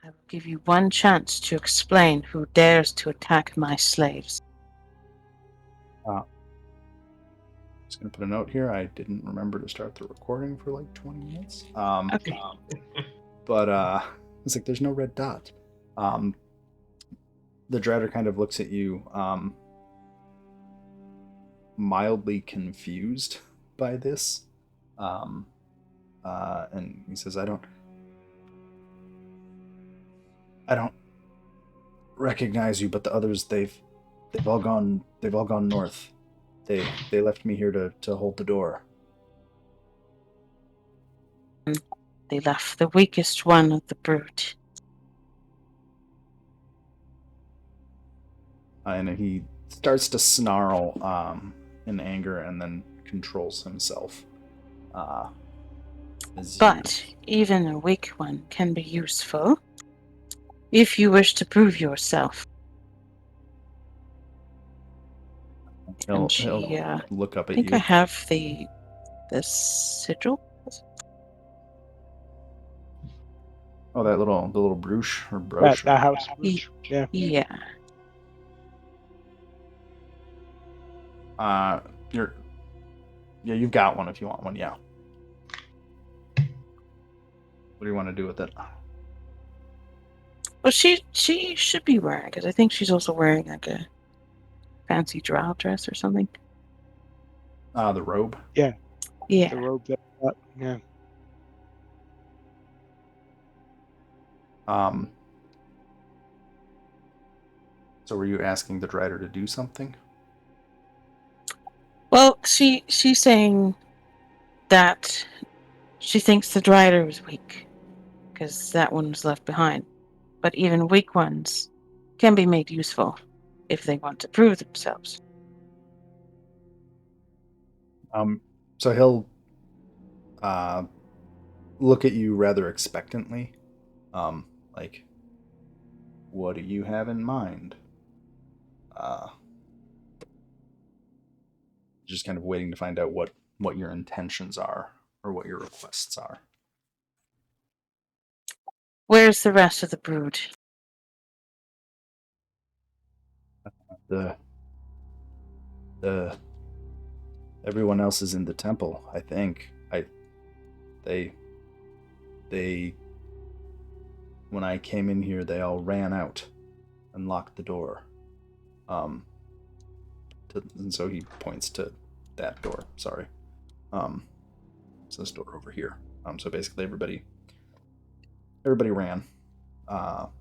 I will give you one chance to explain who dares to attack my slaves. Just going to put a note here. I didn't remember to start the recording for like 20 minutes. Okay. But it's like there's no red dot. The Dreader kind of looks at you, mildly confused by this. And he says, I don't recognize you, but the others, they've all gone north. They left me here to hold the door. They left the weakest one of the brood. And he starts to snarl in anger and then controls himself. But even a weak one can be useful if you wish to prove yourself. He'll look up at you. I think I have the sigil. Oh, the little brooch or brooch. That house brooch. Yeah. You've got one if you want one. Yeah. What do you want to do with it? Well, she should be wearing it, because I think she's also wearing like a fancy drow dress or something. The robe. Yeah. The robe. Yeah. So were you asking the Drider to do something? Well, she's saying that she thinks the Drider was weak, because that one was left behind. But even weak ones can be made useful if they want to prove themselves. So he'll look at you rather expectantly. Like, what do you have in mind? Just kind of waiting to find out what your intentions are or what your requests are. Where's the rest of the brood? The everyone else is in the temple, I think. They when I came in here, they all ran out and locked the door. And so he points to that door. Sorry. It's this door over here. So basically everybody ran out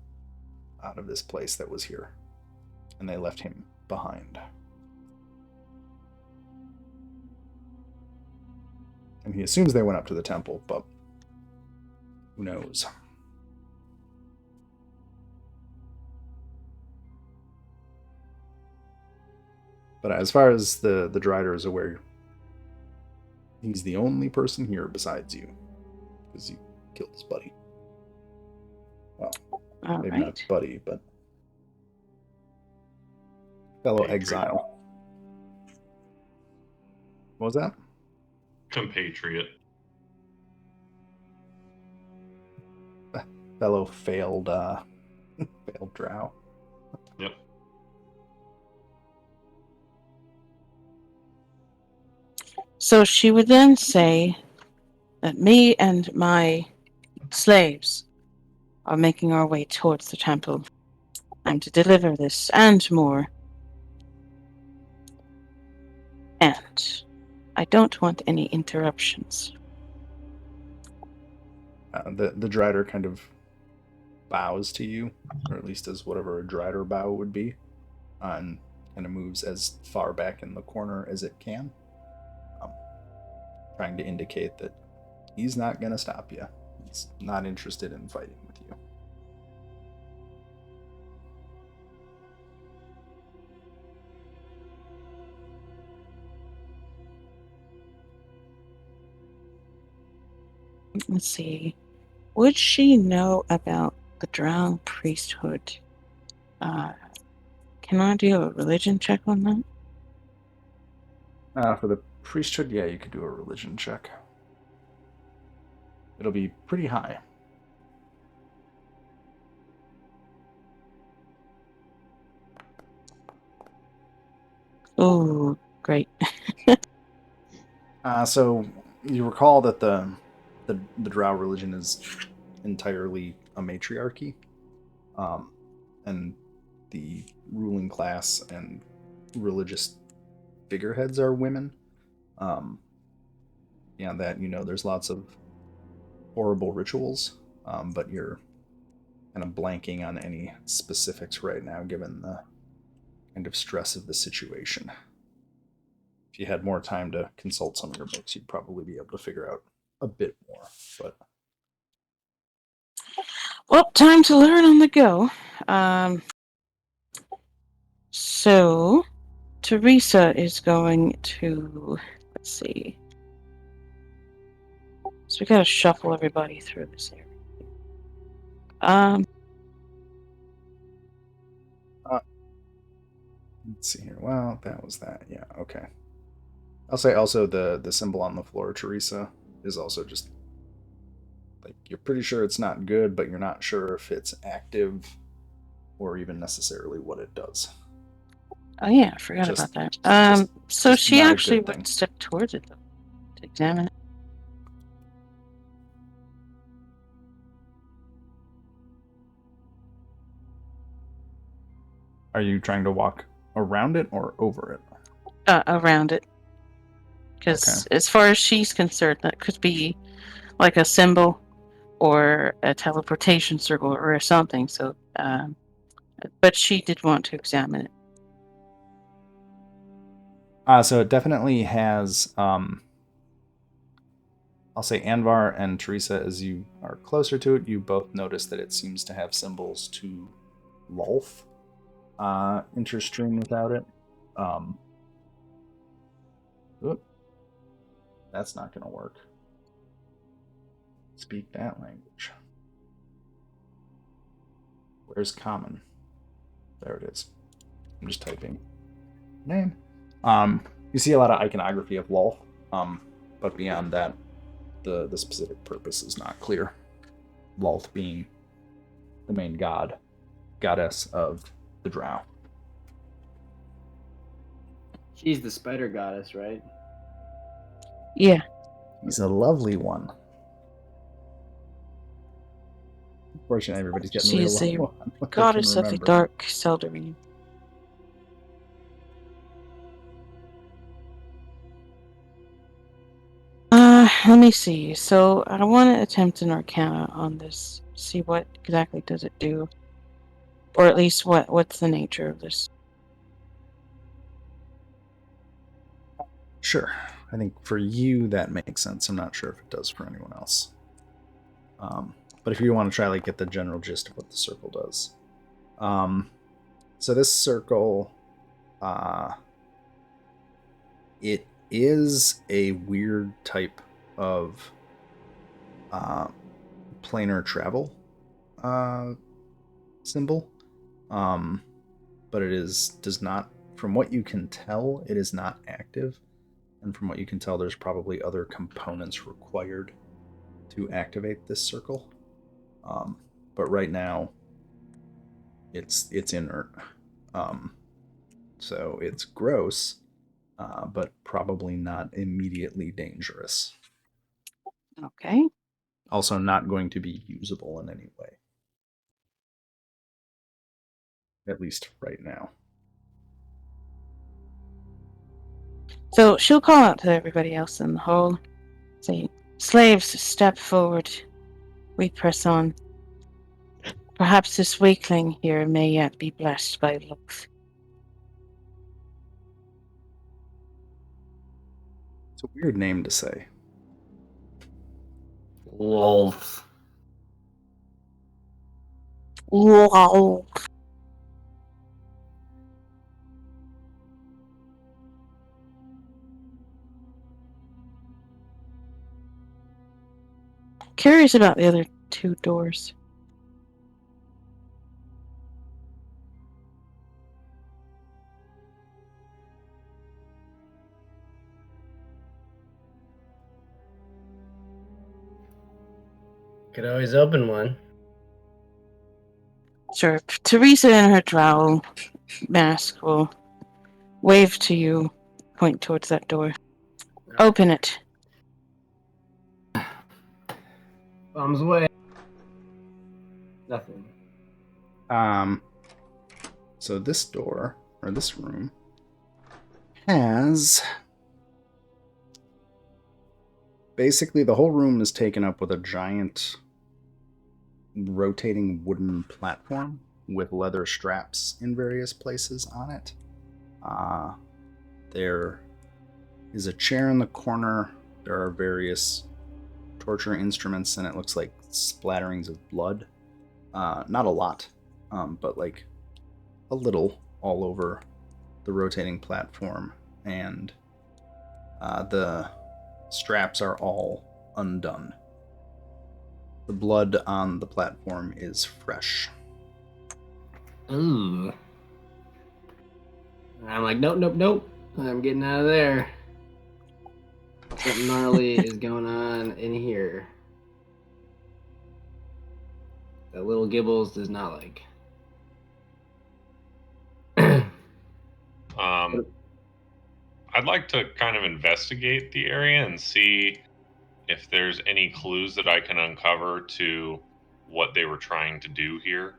of this place that was here, and they left him behind. And he assumes they went up to the temple, but who knows? But as far as the Drider is aware, he's the only person here besides you, because you killed his buddy. Well, maybe not buddy, but fellow exile. What was that? Compatriot. Fellow failed drow. Yep. So she would then say that me and my slaves are making our way towards the temple. I'm to deliver this and more. And I don't want any interruptions. The Drider kind of bows to you, or at least as whatever a Drider bow would be, and kind of moves as far back in the corner as it can, trying to indicate that he's not going to stop you. He's not interested in fighting with you. Let's see. Would she know about the Drow priesthood? Can I do a religion check on that? For the priesthood, yeah, you could do a religion check. It'll be pretty high. Oh, great. So you recall that the Drow religion is entirely a matriarchy, and the ruling class and religious figureheads are women. Beyond that, there's lots of horrible rituals, but you're kind of blanking on any specifics right now, given the kind of stress of the situation. If you had more time to consult some of your books, you'd probably be able to figure out a bit more. But Well, time to learn on the go. So, Teresa is going to, let's see. So we gotta shuffle everybody through this area. let's see here. Well, that was that. Yeah, okay. I'll say also the symbol on the floor, Teresa, is also just like you're pretty sure it's not good, but you're not sure if it's active or even necessarily what it does. Oh yeah, I forgot Just- about that. So just she not a actually good thing. would step towards it though, to examine it. Are you trying to walk around it or over it? Around it. Because as far as she's concerned, that could be like a symbol or a teleportation circle or something. So, but she did want to examine it. So it definitely has. I'll say Anvar and Teresa, as you are closer to it, you both notice that it seems to have symbols to Lolth interstream without it. That's not going to work. Speak that language. Where's common? There it is. I'm just typing name. You see a lot of iconography of Lolth, but beyond that, the specific purpose is not clear. Lolth being the main goddess of the Drow. She's the spider goddess, right? Yeah. He's a lovely one. Unfortunately, everybody's getting She's real a low on what goddess they of can the remember. dark Seldarine. Let me see. So I want to attempt an Arcana on this. See what exactly does it do, or at least what's the nature of this. Sure. I think for you that makes sense. I'm not sure if it does for anyone else. But if you want to try like get the general gist of what the circle does. So this circle, it is a weird type of planar travel symbol. But does not, from what you can tell, it is not active. And from what you can tell, there's probably other components required to activate this circle. But right now, it's inert. So it's gross, but probably not immediately dangerous. Okay. Also, not going to be usable in any way. At least right now. So she'll call out to everybody else in the hall, say, "Slaves, step forward. We press on. Perhaps this weakling here may yet be blessed by love." It's a weird name to say. Lolth. Wow. Curious about the other two doors. Could always open one. Sure. Teresa in her drow mask will wave to you, point towards that door. Open it. Bombs away. Nothing. So this door, or this room, has... Basically, the whole room is taken up with a giant rotating wooden platform with leather straps in various places on it. There is a chair in the corner. There are various torture instruments, and it looks like splatterings of blood. Not a lot, but like a little all over the rotating platform. And the straps are all undone. The blood on the platform is fresh. Ooh. I'm like, nope. I'm getting out of there. Something gnarly is going on in here. That little Gibbles does not like. I'd like to kind of investigate the area and see if there's any clues that I can uncover to what they were trying to do here.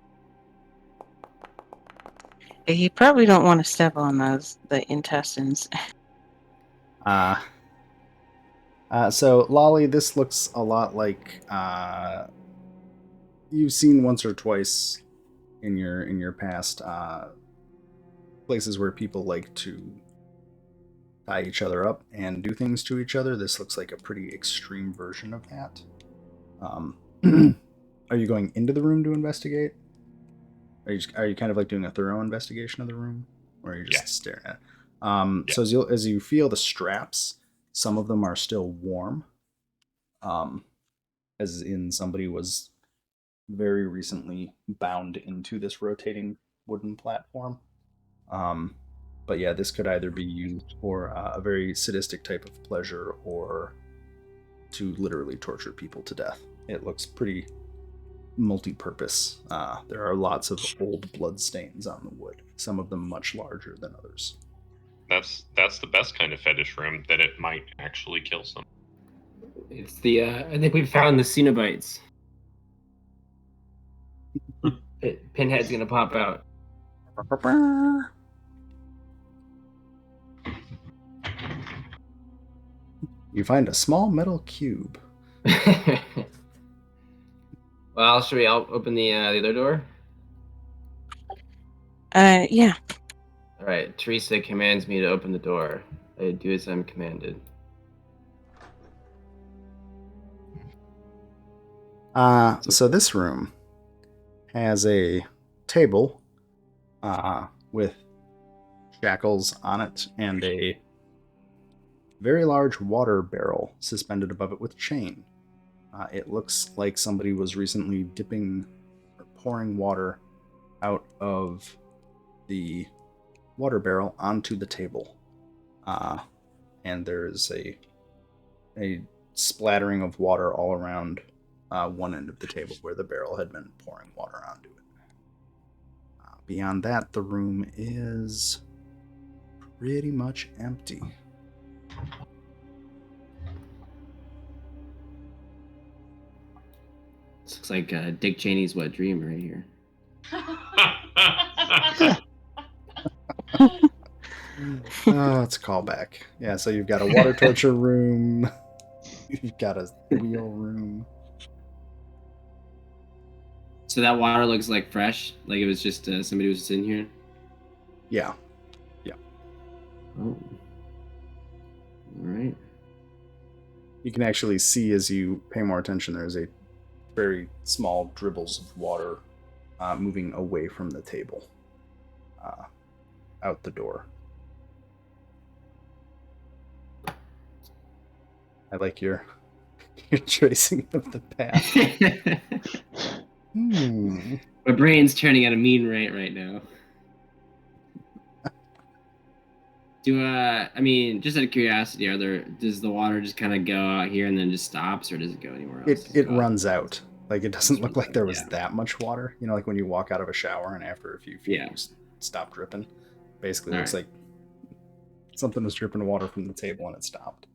You probably don't want to step on the intestines. So Lolly, this looks a lot like you've seen once or twice in your past places where people like to tie each other up and do things to each other. This looks like a pretty extreme version of that. Are you going into the room to investigate? Are you kind of like doing a thorough investigation of the room, or are you just staring at it? So as you feel the straps, some of them are still warm, as in somebody was very recently bound into this rotating wooden platform. But yeah, this could either be used for a very sadistic type of pleasure or to literally torture people to death. It looks pretty multi-purpose. There are lots of old blood stains on the wood, some of them much larger than others. That's the best kind of fetish room, that it might actually kill someone. It's the I think we found the Cenobites. Pinhead's gonna pop out. You find a small metal cube. Well, should we open the other door? Yeah. All right. Teresa commands me to open the door. I do as I'm commanded. So this room has a table with shackles on it and a very large water barrel suspended above it with chain. It looks like somebody was recently dipping or pouring water out of the water barrel onto the table. And there is a splattering of water all around one end of the table where the barrel had been pouring water onto it. Beyond that, the room is pretty much empty. This looks like Dick Cheney's wet dream right here. Oh, it's a callback. Yeah, so you've got a water torture room. You've got a wheel room. So that water looks like fresh, like it was just somebody was sitting here. Yeah. Oh. All right. You can actually see as you pay more attention, there's a very small dribbles of water moving away from the table, out the door. I like your tracing of the path. My brain's turning at a mean rate right now. I mean, just out of curiosity, does the water just kind of go out here and then just stops, or does it go anywhere else? It runs out. Like, it doesn't look like there was that much water. You know, like when you walk out of a shower and after a few feet you stop dripping. Basically, it looks like something was dripping water from the table and it stopped.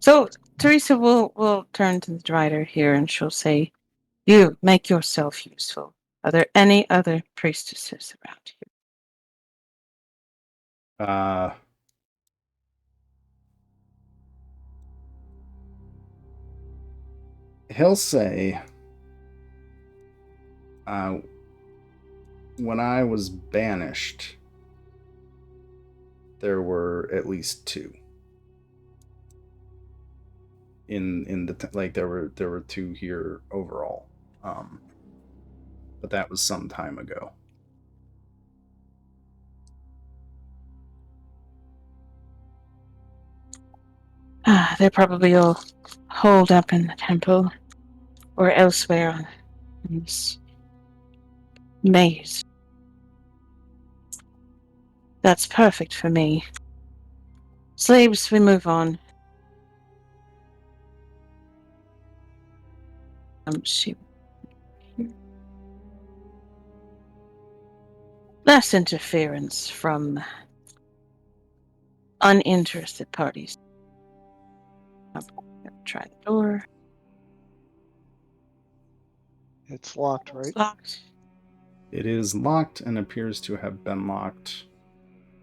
So Teresa will turn to the Drider here and she'll say, "You make yourself useful. Are there any other priestesses around here?" He'll say, when I was banished, there were at least 2. In the there were 2 here overall, but that was some time ago. They're probably all holed up in the temple or elsewhere in this maze. That's perfect for me. Slaves, we move on. She... Less interference from uninterested parties. I'm gonna try the door. It's locked, right? It's locked. It is locked and appears to have been locked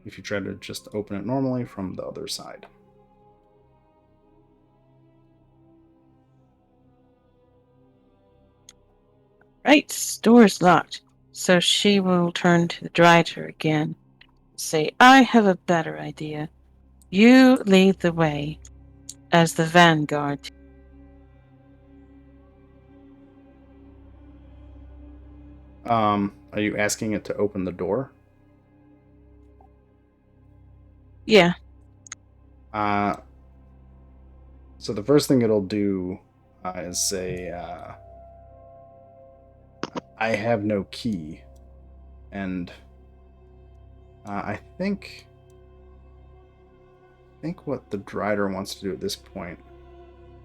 if you try to just open it normally from the other side. Right, door's locked. So she will turn to the Drider again. Say, "I have a better idea. You lead the way as the vanguard." Are you asking it to open the door? Yeah. So the first thing it'll do is say, "I have no key," and I think what the Drider wants to do at this point.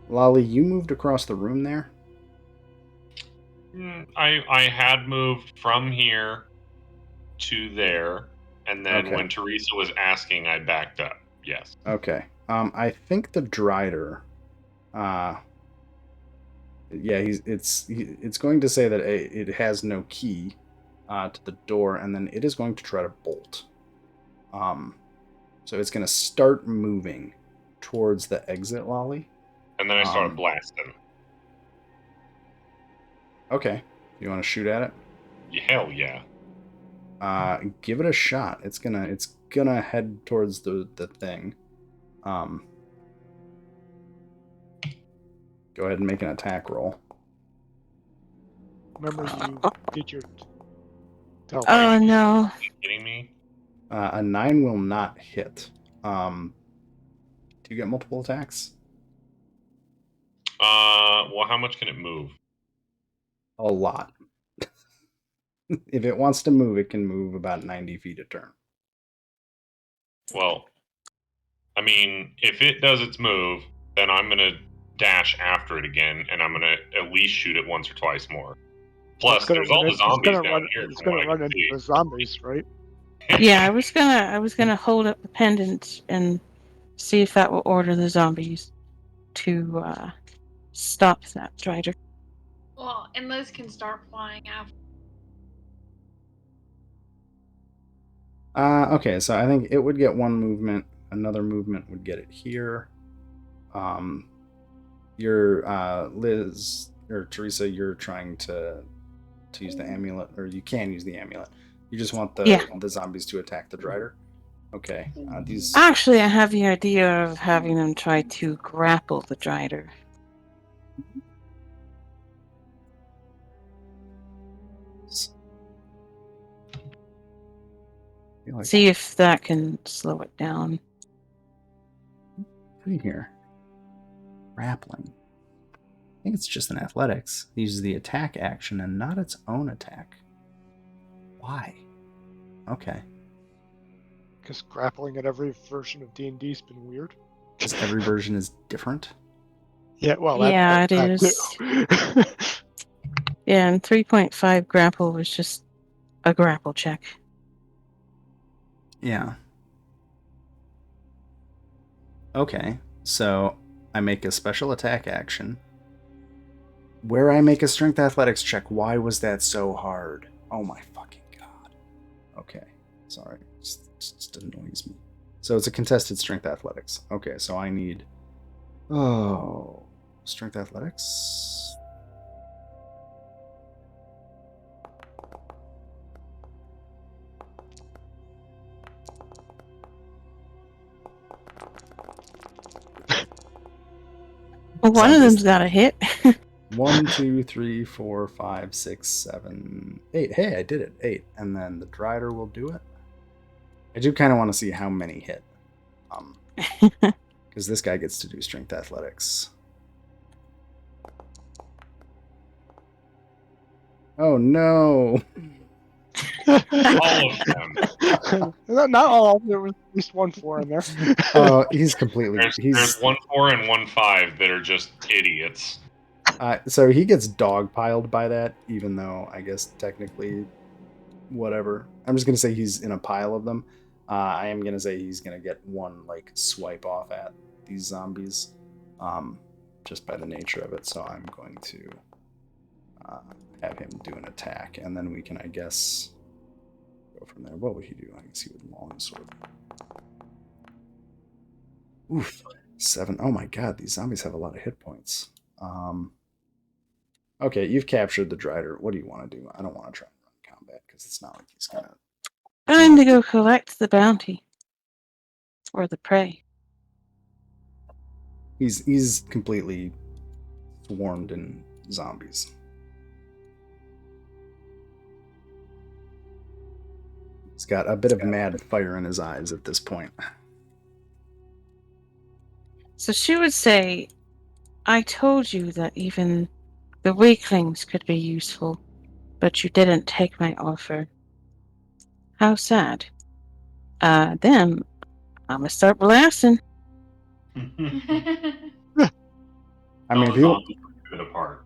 Lolly, you moved across the room there? I had moved from here to there, and then Okay. when Teresa was asking, I backed up. Yes. Okay. I think the Drider, it's going to say that it has no key to the door, and then it is going to try to bolt. So it's going to start moving towards the exit, Lolly. And then I started blasting. Okay. You want to shoot at it? Hell yeah. Give it a shot. It's gonna head towards the thing. Go ahead and make an attack roll. Remember, you did your. Oh no! Are you kidding me? A 9 will not hit. Do you get multiple attacks? Well, how much can it move? A lot. If it wants to move, it can move about 90 feet a turn. Well, I mean, if it does its move, then I'm gonna dash after it again, and I'm gonna at least shoot it once or twice more. Plus, there's all the zombies down here. It's from gonna what I run can into see. the zombies, right? Yeah, I was gonna hold up the pendant and see if that will order the zombies to stop that Drider. Well, and those can start flying after. Okay, so I think it would get one movement. Another movement would get it here. You're Liz or Teresa. You're trying to use the amulet, or you can use the amulet. You just want the zombies to attack the Drider. Okay. These. Actually, I have the idea of having them try to grapple the Drider. See if that can slow it down. Put here. Grappling. I think it's just an athletics. It uses the attack action and not its own attack. Why? Okay. Because grappling at every version of D&D has been weird. Because every version is different? Yeah, well, Yeah, it that is. too. Yeah, and 3.5 grapple was just a grapple check. Yeah. Okay, so I make a special attack action. Where I make a strength athletics check, why was that so hard? Oh my fucking god. Okay, sorry. Just annoys me. So it's a contested strength athletics. Okay, so I need... Oh... Strength athletics? Well, one of Zombies. them's got a hit. 1, 2, 3, 4, 5, 6, 7, 8. Hey, I did it. 8. And then the Drider will do it. I do kind of want to see how many hit. Because this guy gets to do strength athletics. Oh no! All of them. Not all. There was at least 1 4 in there. Oh, he's completely. There's 1 4 and 1 5 that are just idiots. So he gets dogpiled by that, even though I guess technically, whatever. I'm just gonna say he's in a pile of them. I am gonna say he's gonna get one like swipe off at these zombies, just by the nature of it. So I'm going to have him do an attack, and then we can, I guess, go from there. What would he do? I guess he would longsword. Oof, 7. Oh my god, these zombies have a lot of hit points. Okay, you've captured the Drider. What do you want to do? I don't want to try and run combat because it's not like he's gonna. Time to go collect the bounty. Or the prey. He's completely swarmed in zombies. He's got a bit of mad fire in his eyes at this point. So she would say, I told you that even the weaklings could be useful, but you didn't take my offer. How sad. Then I'm gonna start blasting. I Tell mean, the if you. zombies to rip it apart.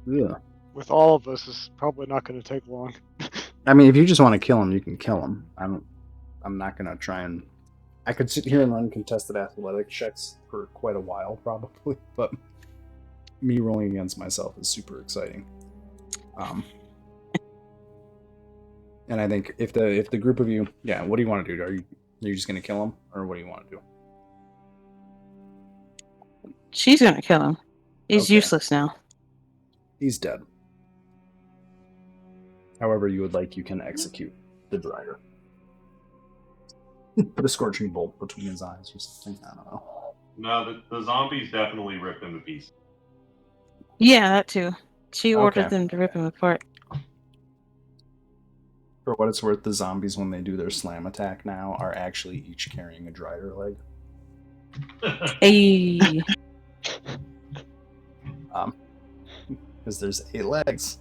Yeah. With all of us, is probably not going to take long. I mean, if you just want to kill him, you can kill him. I'm not gonna try and. I could sit here and run contested athletic checks for quite a while, probably, but me rolling against myself is super exciting. And I think if the group of you, yeah, what do you want to do? Are you just gonna kill him, or what do you want to do? She's gonna kill him. He's Okay. useless now. He's dead. However you would like, you can execute the Drider. Put a scorching bolt between his eyes or something. I don't know. No, the zombies definitely rip him to pieces. Yeah, that too. She ordered Okay. them to rip him apart. For what it's worth, the zombies, when they do their slam attack now, are actually each carrying a Drider leg. Hey. Because there's 8 legs.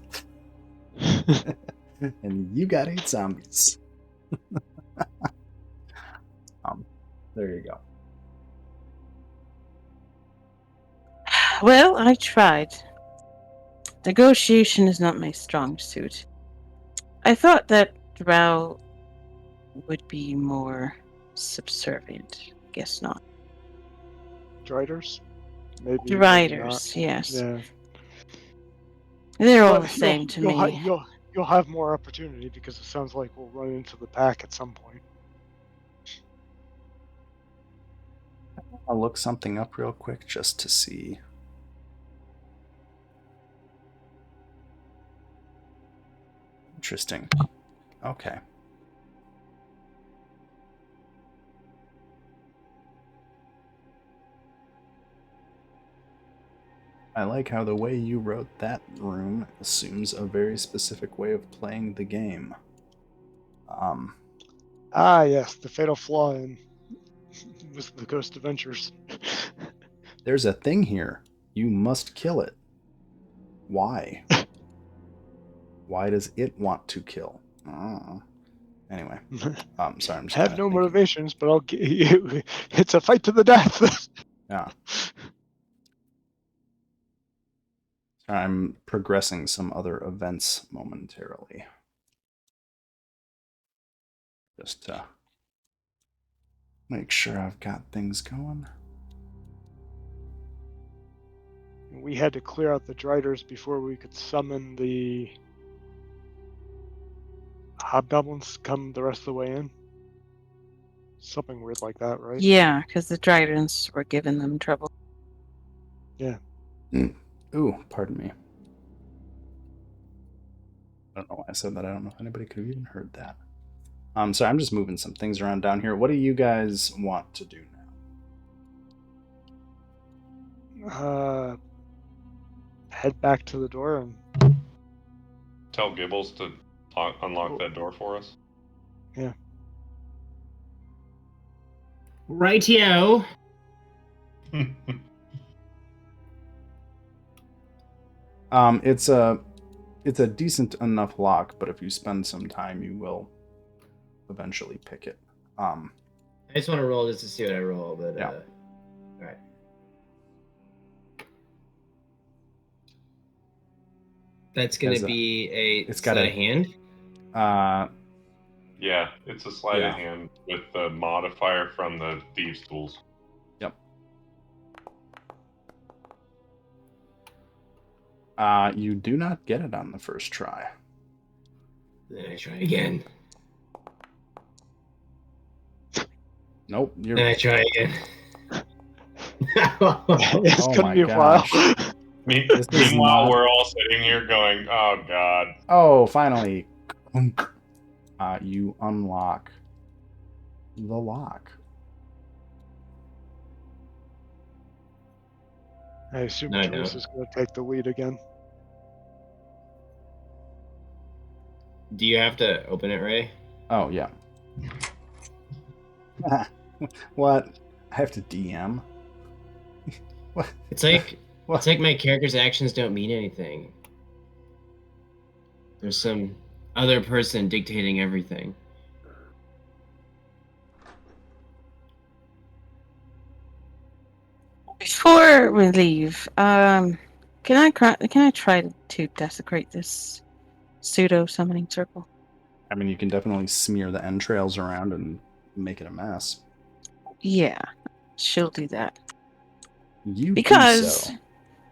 And you got 8 zombies. There you go. Well, I tried. Negotiation is not my strong suit. I thought that Drow would be more subservient. Guess not. Driders? Maybe. maybe not. Driders, yes. Yeah. They're all But the same to me. You'll have more opportunity because it sounds like we'll run into the pack at some point. I'll look something up real quick just to see. Interesting. Okay. I like how the way you wrote that room assumes a very specific way of playing the game. Ah, yes, the fatal flaw in was the Ghost Adventures. There's a thing here. You must kill it. Why? Why does it want to kill? Anyway, sorry, I'm just Have kinda no thinking. motivations, but I'll get you. It's a fight to the death. Yeah. I'm progressing some other events momentarily. Just to make sure I've got things going. We had to clear out the Driders before we could summon the hobgoblins come the rest of the way in. Something weird like that, right? Yeah, because the Dryden were giving them trouble. Yeah. Ooh, pardon me. I don't know why I said that. I don't know if anybody could have even heard that. So I'm just moving some things around down here. What do you guys want to do now? Head back to the door and Tell Gibbles to unlock that door for us. yeah. Rightio. It's a decent enough lock, but if you spend some time, you will eventually pick it. I just want to roll just to see what I roll, but Yeah. all right. That's gonna be it's sleight got of hand. Yeah, it's a sleight Yeah. of hand with the modifier from the Thieves' Tools. Yep. You do not get it on the first try. Then I try again. Nope. Then I try again. It's Oh gonna my be a while. gosh. This is Meanwhile, not- we're all sitting here going, "Oh God!" Oh, finally. You unlock the lock. I assume No, I Teresa's gonna take the lead again. Do you have to open it, Ray? Oh, yeah. What? I have to DM? What? It's like What? it's like my character's actions don't mean anything. There's some other person dictating everything. Before we leave, can I try to desecrate this pseudo summoning circle? I mean, you can definitely smear the entrails around and make it a mess. Yeah, she'll do that. You Because do so.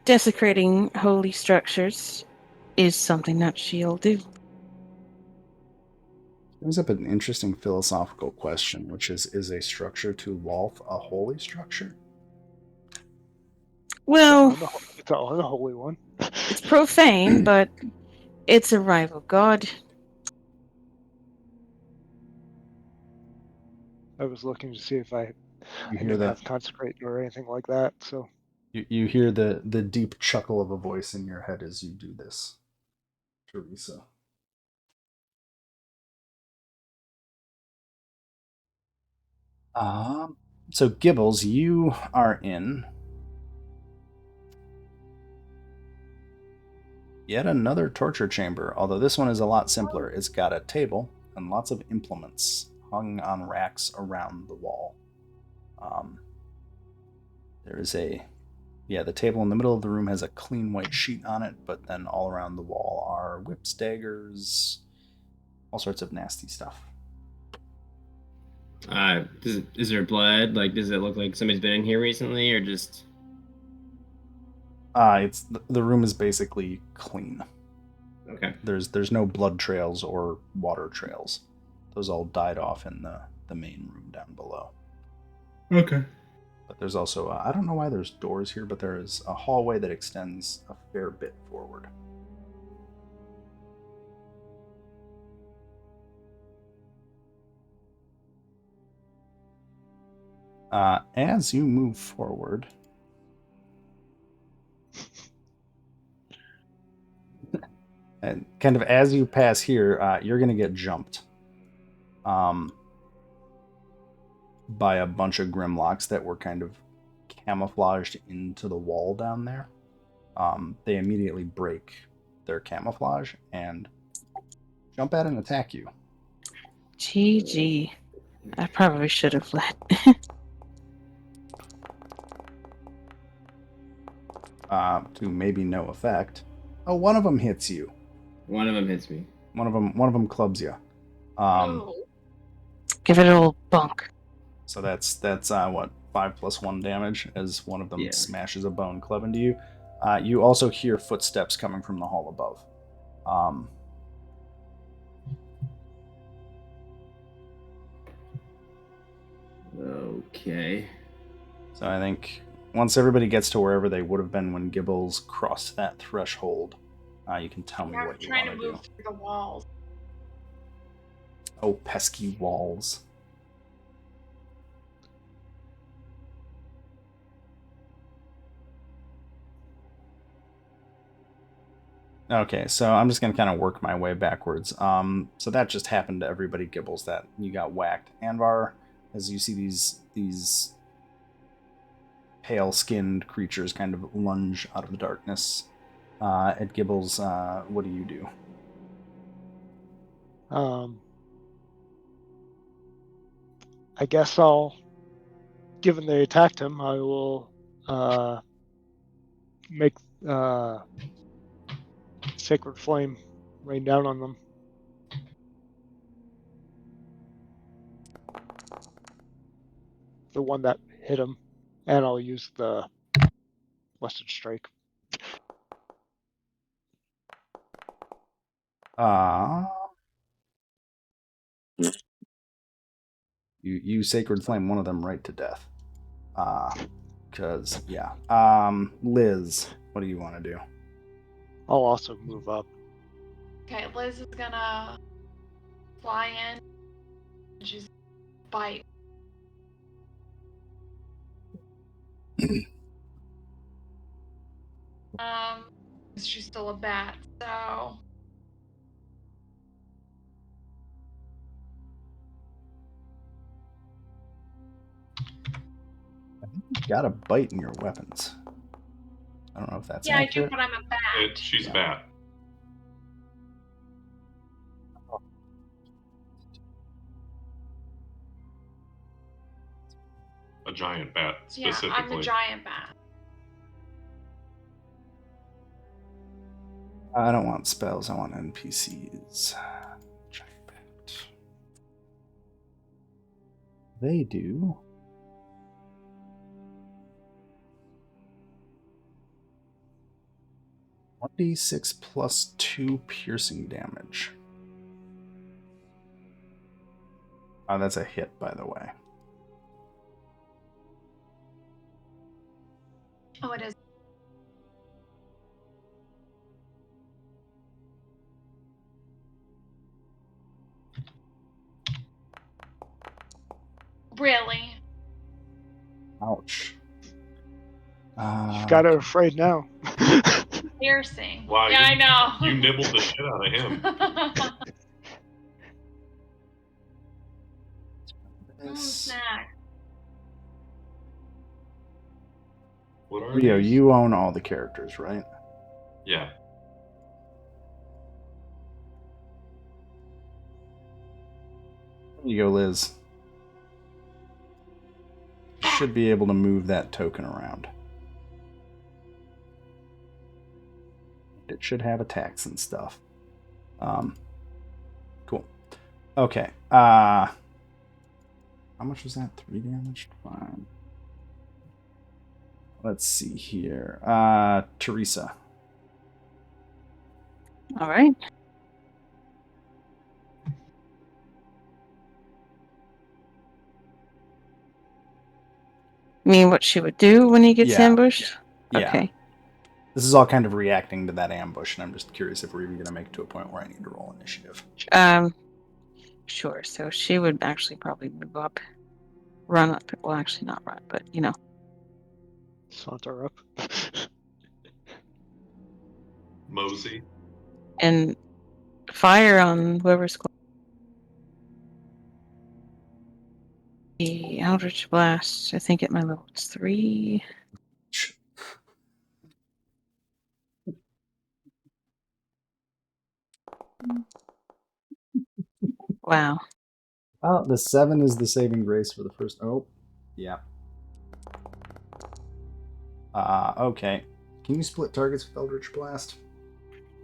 desecrating holy structures is something that she'll do. Brings up an interesting philosophical question, which is a structure to Lolth a holy structure? Well, It's an unholy one. it's profane, but it's a rival god. I was looking to see if I You hear didn't that? have consecrate or anything like that. So You hear the deep chuckle of a voice in your head as you do this, Teresa. So Gibbles, you are in yet another torture chamber, although this one is a lot simpler. It's got a table and lots of implements hung on racks around the wall. There is the table in the middle of the room has a clean white sheet on it, but then all around the wall are whips, daggers, all sorts of nasty stuff. Is there blood? Like, does it look like somebody's been in here recently, or just? It's the room is basically clean. Okay. There's no blood trails or water trails. Those all died off in the main room down below. Okay. But there's also I don't know why there's doors here, but there is a hallway that extends a fair bit forward. As you move forward, and kind of as you pass here, you're going to get jumped by a bunch of Grimlocks that were kind of camouflaged into the wall down there. They immediately break their camouflage and jump at and attack you. GG. I probably should have led. to maybe no effect. Oh, one of them hits you. One of them hits me. One of them clubs you. Oh. Give it a little bunk. So that's what, 5 + 1 damage as one of them Yeah. smashes a bone club into you. You also hear footsteps coming from the hall above. Okay. So I think once everybody gets to wherever they would have been when Gibbles crossed that threshold, you can tell me I'm what you trying want to to move do. through the walls. Oh, pesky walls. Okay, so I'm just gonna kind of work my way backwards. So that just happened to everybody, Gibbles, that you got whacked. Anvar, as you see these pale-skinned creatures kind of lunge out of the darkness at Gibbles, what do you do? I guess I'll, given they attacked him, I will make Sacred Flame rain down on them. The one that hit him, and I'll use the Blessed Strike. You sacred flame one of them right to death. Cause yeah. Liz, what do you want to do? I'll also move up. Okay, Liz is gonna fly in. And she's bite. She's still a bat, so You got a bite in your weapons. I don't know if that's yeah, accurate. I do, but I'm a bat. She's Yeah. a bat. A giant bat, Yeah, specifically. I'm a giant bat. I don't want spells. I want NPCs. Giant bat. They do. $1d6 plus 2 piercing damage. Oh, that's a hit, by the way. Oh, it is. Really? Ouch. You've got her afraid now. Piercing. Wow, yeah, I know. You nibbled the shit out of him. Snack. What are Rio, these? you own all the characters, right? Yeah. There you go, Liz. Should be able to move that token around. It should have attacks and stuff. Cool. Okay. How much was that? 3 damage? Fine. Let's see here. Teresa. All right. You mean what she would do when he gets Yeah. ambushed? Yeah. Okay. This is all kind of reacting to that ambush, and I'm just curious if we're even going to make it to a point where I need to roll initiative. Sure. So she would actually probably move up, run up. Well, actually not run, but you know. Saunter up. Mosey. And fire on whoever's close. The Eldritch Blast, I think at my level it's 3. Wow. Oh, the 7 is the saving grace for the first. Oh, yeah. Okay. can you split targets with Eldritch Blast?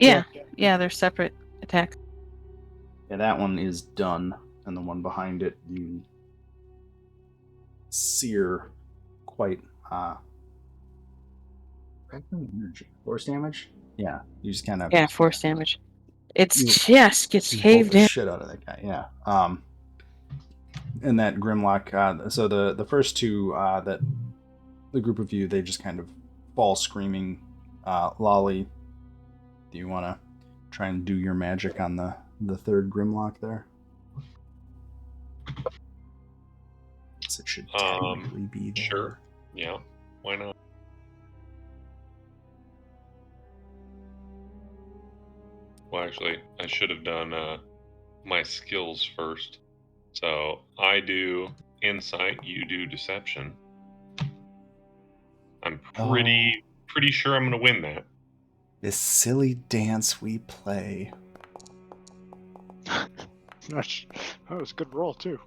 Yeah, they're separate attacks. Yeah, that one is done, and the one behind it, you sear quite energy. Force damage? Yeah, you just kind of Yeah, force damage. Its You- chest gets bolt caved the in. shit out of that guy. Yeah. And that Grimlock. So the first two that the group of you, they just kind of fall screaming. Lolly, do you want to try and do your magic on the third Grimlock there? Guess it should technically be there. Sure. Yeah, why not? Well, actually, I should have done my skills first. So I do insight, you do deception. I'm pretty sure I'm going to win that. This silly dance we play. That was a good roll too.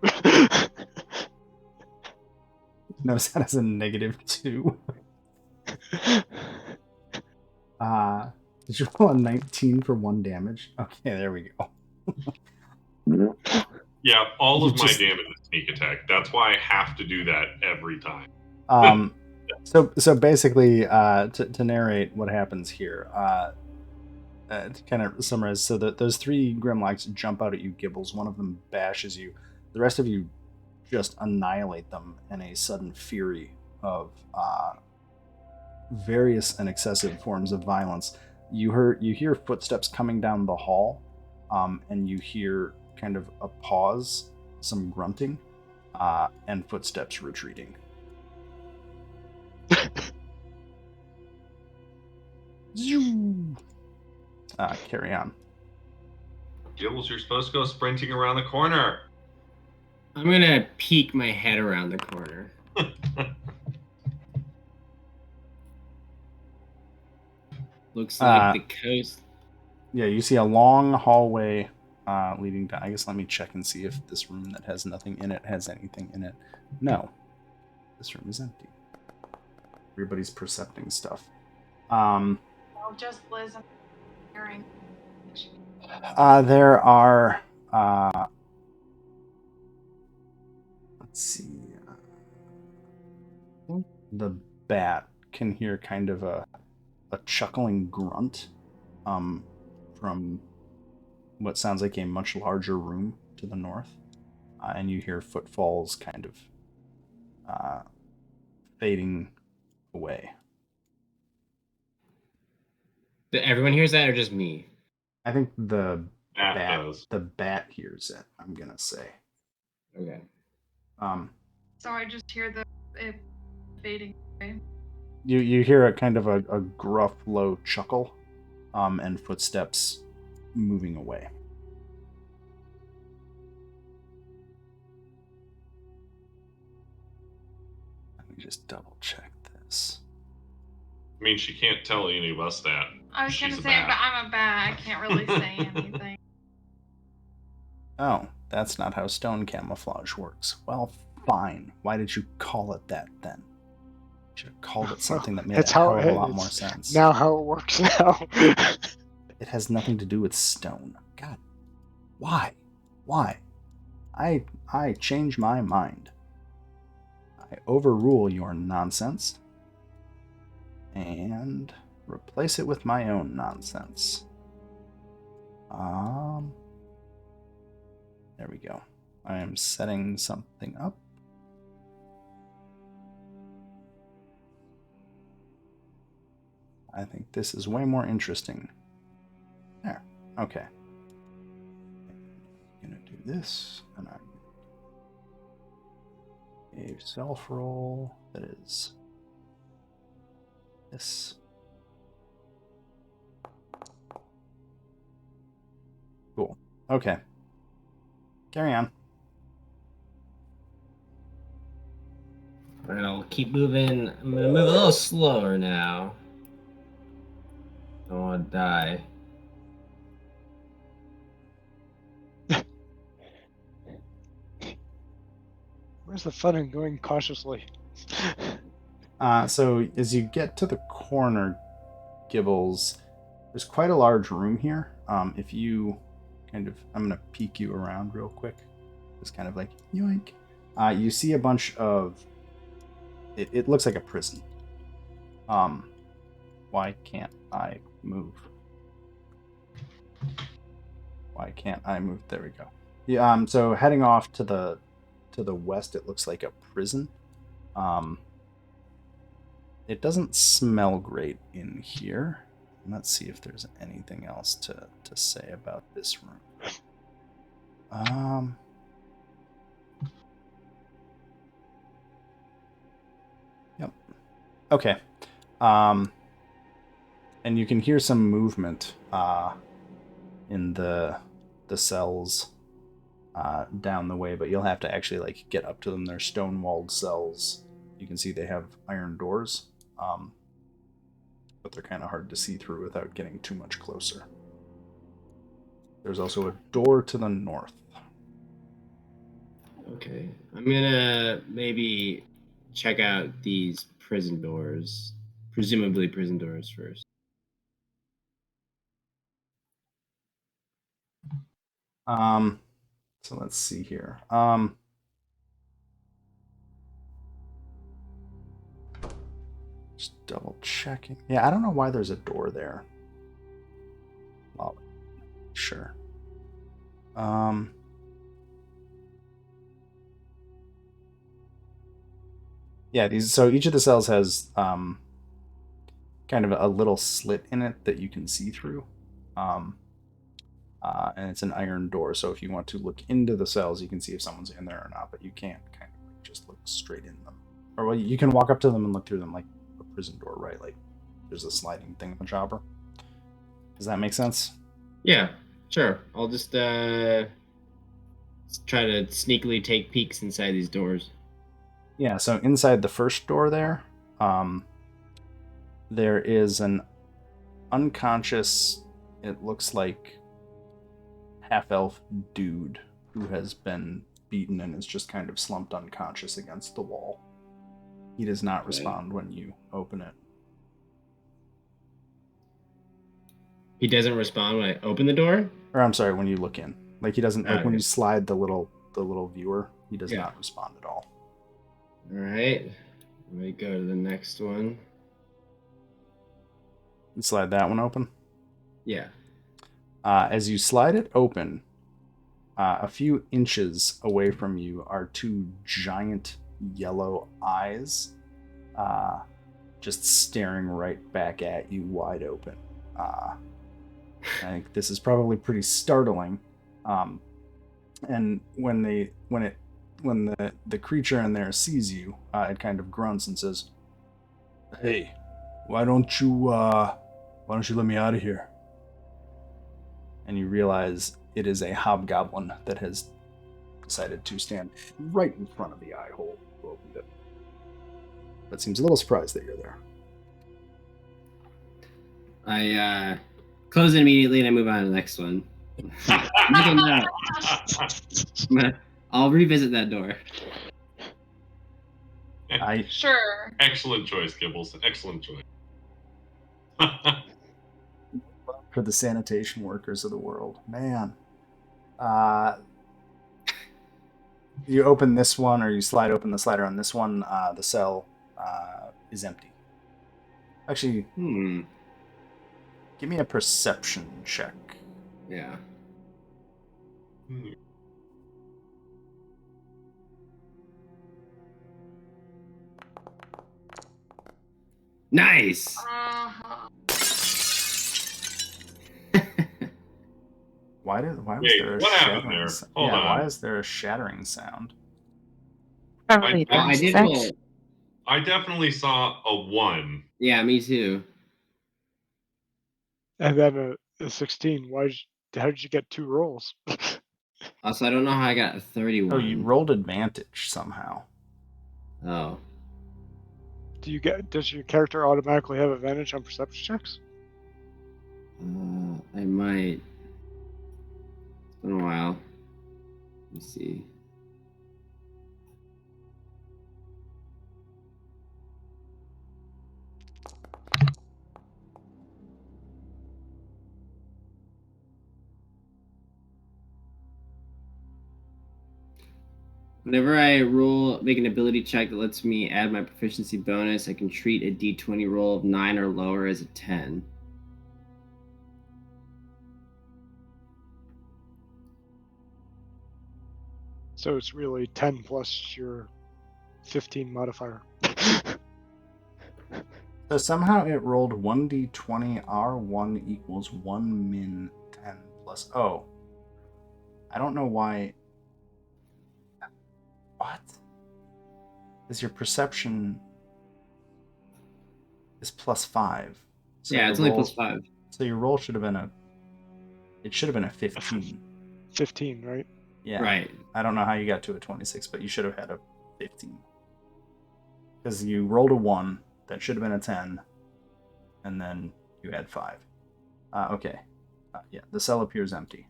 Notice that as a -2. Did you roll a 19 for 1 damage? Okay, there we go. Yeah, all You of my just- damage is sneak attack. That's why I have to do that every time. So basically, to narrate what happens here, to kind of summarize, so that those 3 Grimlocks jump out at you, Gibbles. One of them bashes you. The rest of you just annihilate them in a sudden fury of various and excessive forms of violence. You hear footsteps coming down the hall, and you hear kind of a pause, some grunting, and footsteps retreating. Carry on. Gills, you're supposed to go sprinting around the corner. I'm gonna peek my head around the corner. Looks like the coast. Yeah, you see a long hallway leading down. I guess let me check and see if this room that has nothing in it has anything in it. No, this room is empty. Everybody's percepting stuff. Oh, just Liz and hearing. There are. Let's see. The bat can hear kind of a chuckling grunt from what sounds like a much larger room to the north, and you hear footfalls kind of fading away. Everyone hears that, or just me? I think the Does. bat hears it, I'm gonna say. Okay. So I just hear it fading away. You hear a kind of a gruff, low chuckle, and footsteps moving away. Let me just double check this. I mean, she can't tell any of us that. I was She's gonna a say, bat. but I'm a bat. I can't really say anything. Oh, that's not how stone camouflage works. Well, fine. Why did you call it that then? You should have called it something that made That's a how hell of a lot it's more sense. Now how it works now. It has nothing to do with stone. God, why? Why? I change my mind. I overrule your nonsense and replace it with my own nonsense. There we go. I am setting something up. I think this is way more interesting. There. Okay. I'm gonna do this, and I'm a self roll that is this. Cool. Okay. Carry on. Alright, I'll keep moving. I'm gonna move a little slower now. Don't want to die. Where's the fun in going cautiously? So as you get to the corner, Gibbles, there's quite a large room here. If you I'm going to peek you around real quick. Just kind of like, yoink. You see a bunch of, it looks like a prison. Why can't I move? Why can't I move? There we go. Yeah, so heading off to the west, it looks like a prison. It doesn't smell great in here. Let's see if there's anything else to say about this room. Yep. Okay. And you can hear some movement in the cells down the way, but you'll have to actually like get up to them. They're stone-walled cells. You can see they have iron doors, but they're kind of hard to see through without getting too much closer. There's also a door to the north. Okay. I'm gonna maybe check out these prison doors, presumably prison doors first. So let's see here. Just double checking. Yeah, I don't know why there's a door there. Well, sure. Yeah, so each of the cells has kind of a little slit in it that you can see through. And it's an iron door, so if you want to look into the cells, you can see if someone's in there or not, but you can't kind of like just look straight in them. Or well, you can walk up to them and look through them like a prison door, right? Like there's a sliding thing with a jobber. Does that make sense? Yeah, sure. I'll just try to sneakily take peeks inside these doors. Yeah, so inside the first door there is an unconscious, it looks like half-elf dude who has been beaten and is just kind of slumped unconscious against the wall. He does not respond when you open it. He doesn't respond when I open the door? Or I'm sorry, when you look in. Like he doesn't like when you slide the little viewer, he does not respond at all. Alright. Let me go to the next one. You slide that one open? Yeah. As you slide it open, a few inches away from you are two giant yellow eyes just staring right back at you wide open. I think this is probably pretty startling. And when the creature in there sees you, it kind of grunts and says, "Hey, why don't you let me out of here?" And you realize it is a hobgoblin that has decided to stand right in front of the eye hole who opened it. But seems a little surprised that you're there. I close it immediately and I move on to the next one. I'll revisit that door. Sure. Excellent choice, Gibbles. Excellent choice. For the sanitation workers of the world. Man. You open this one, or you slide open the slider on this one, the cell is empty. Actually, give me a perception check. Yeah. Nice! Why was there a shattering sound? Why is there a shattering sound? Probably I definitely saw a 1. Yeah, me too. And then a 16. How did you get 2 rolls? Also, I don't know how I got a 31. Oh, you rolled advantage somehow. Oh. Does your character automatically have advantage on perception checks? I might. It's been a while. Let me see. Whenever I make an ability check that lets me add my proficiency bonus, I can treat a d20 roll of 9 or lower as a 10. So it's really 10 plus your 15 modifier. So somehow it rolled 1d20 R1 equals 1 min 10 plus. Oh. I don't know why. What? Is your perception is plus 5? So Yeah, your it's only roll- plus 5. So your roll should have been a. It should have been a 15. 15, right? Yeah. Right. I don't know how you got to a 26, but you should have had a 15. Because you rolled a 1, that should have been a 10, and then you had 5. Okay. Yeah, the cell appears empty.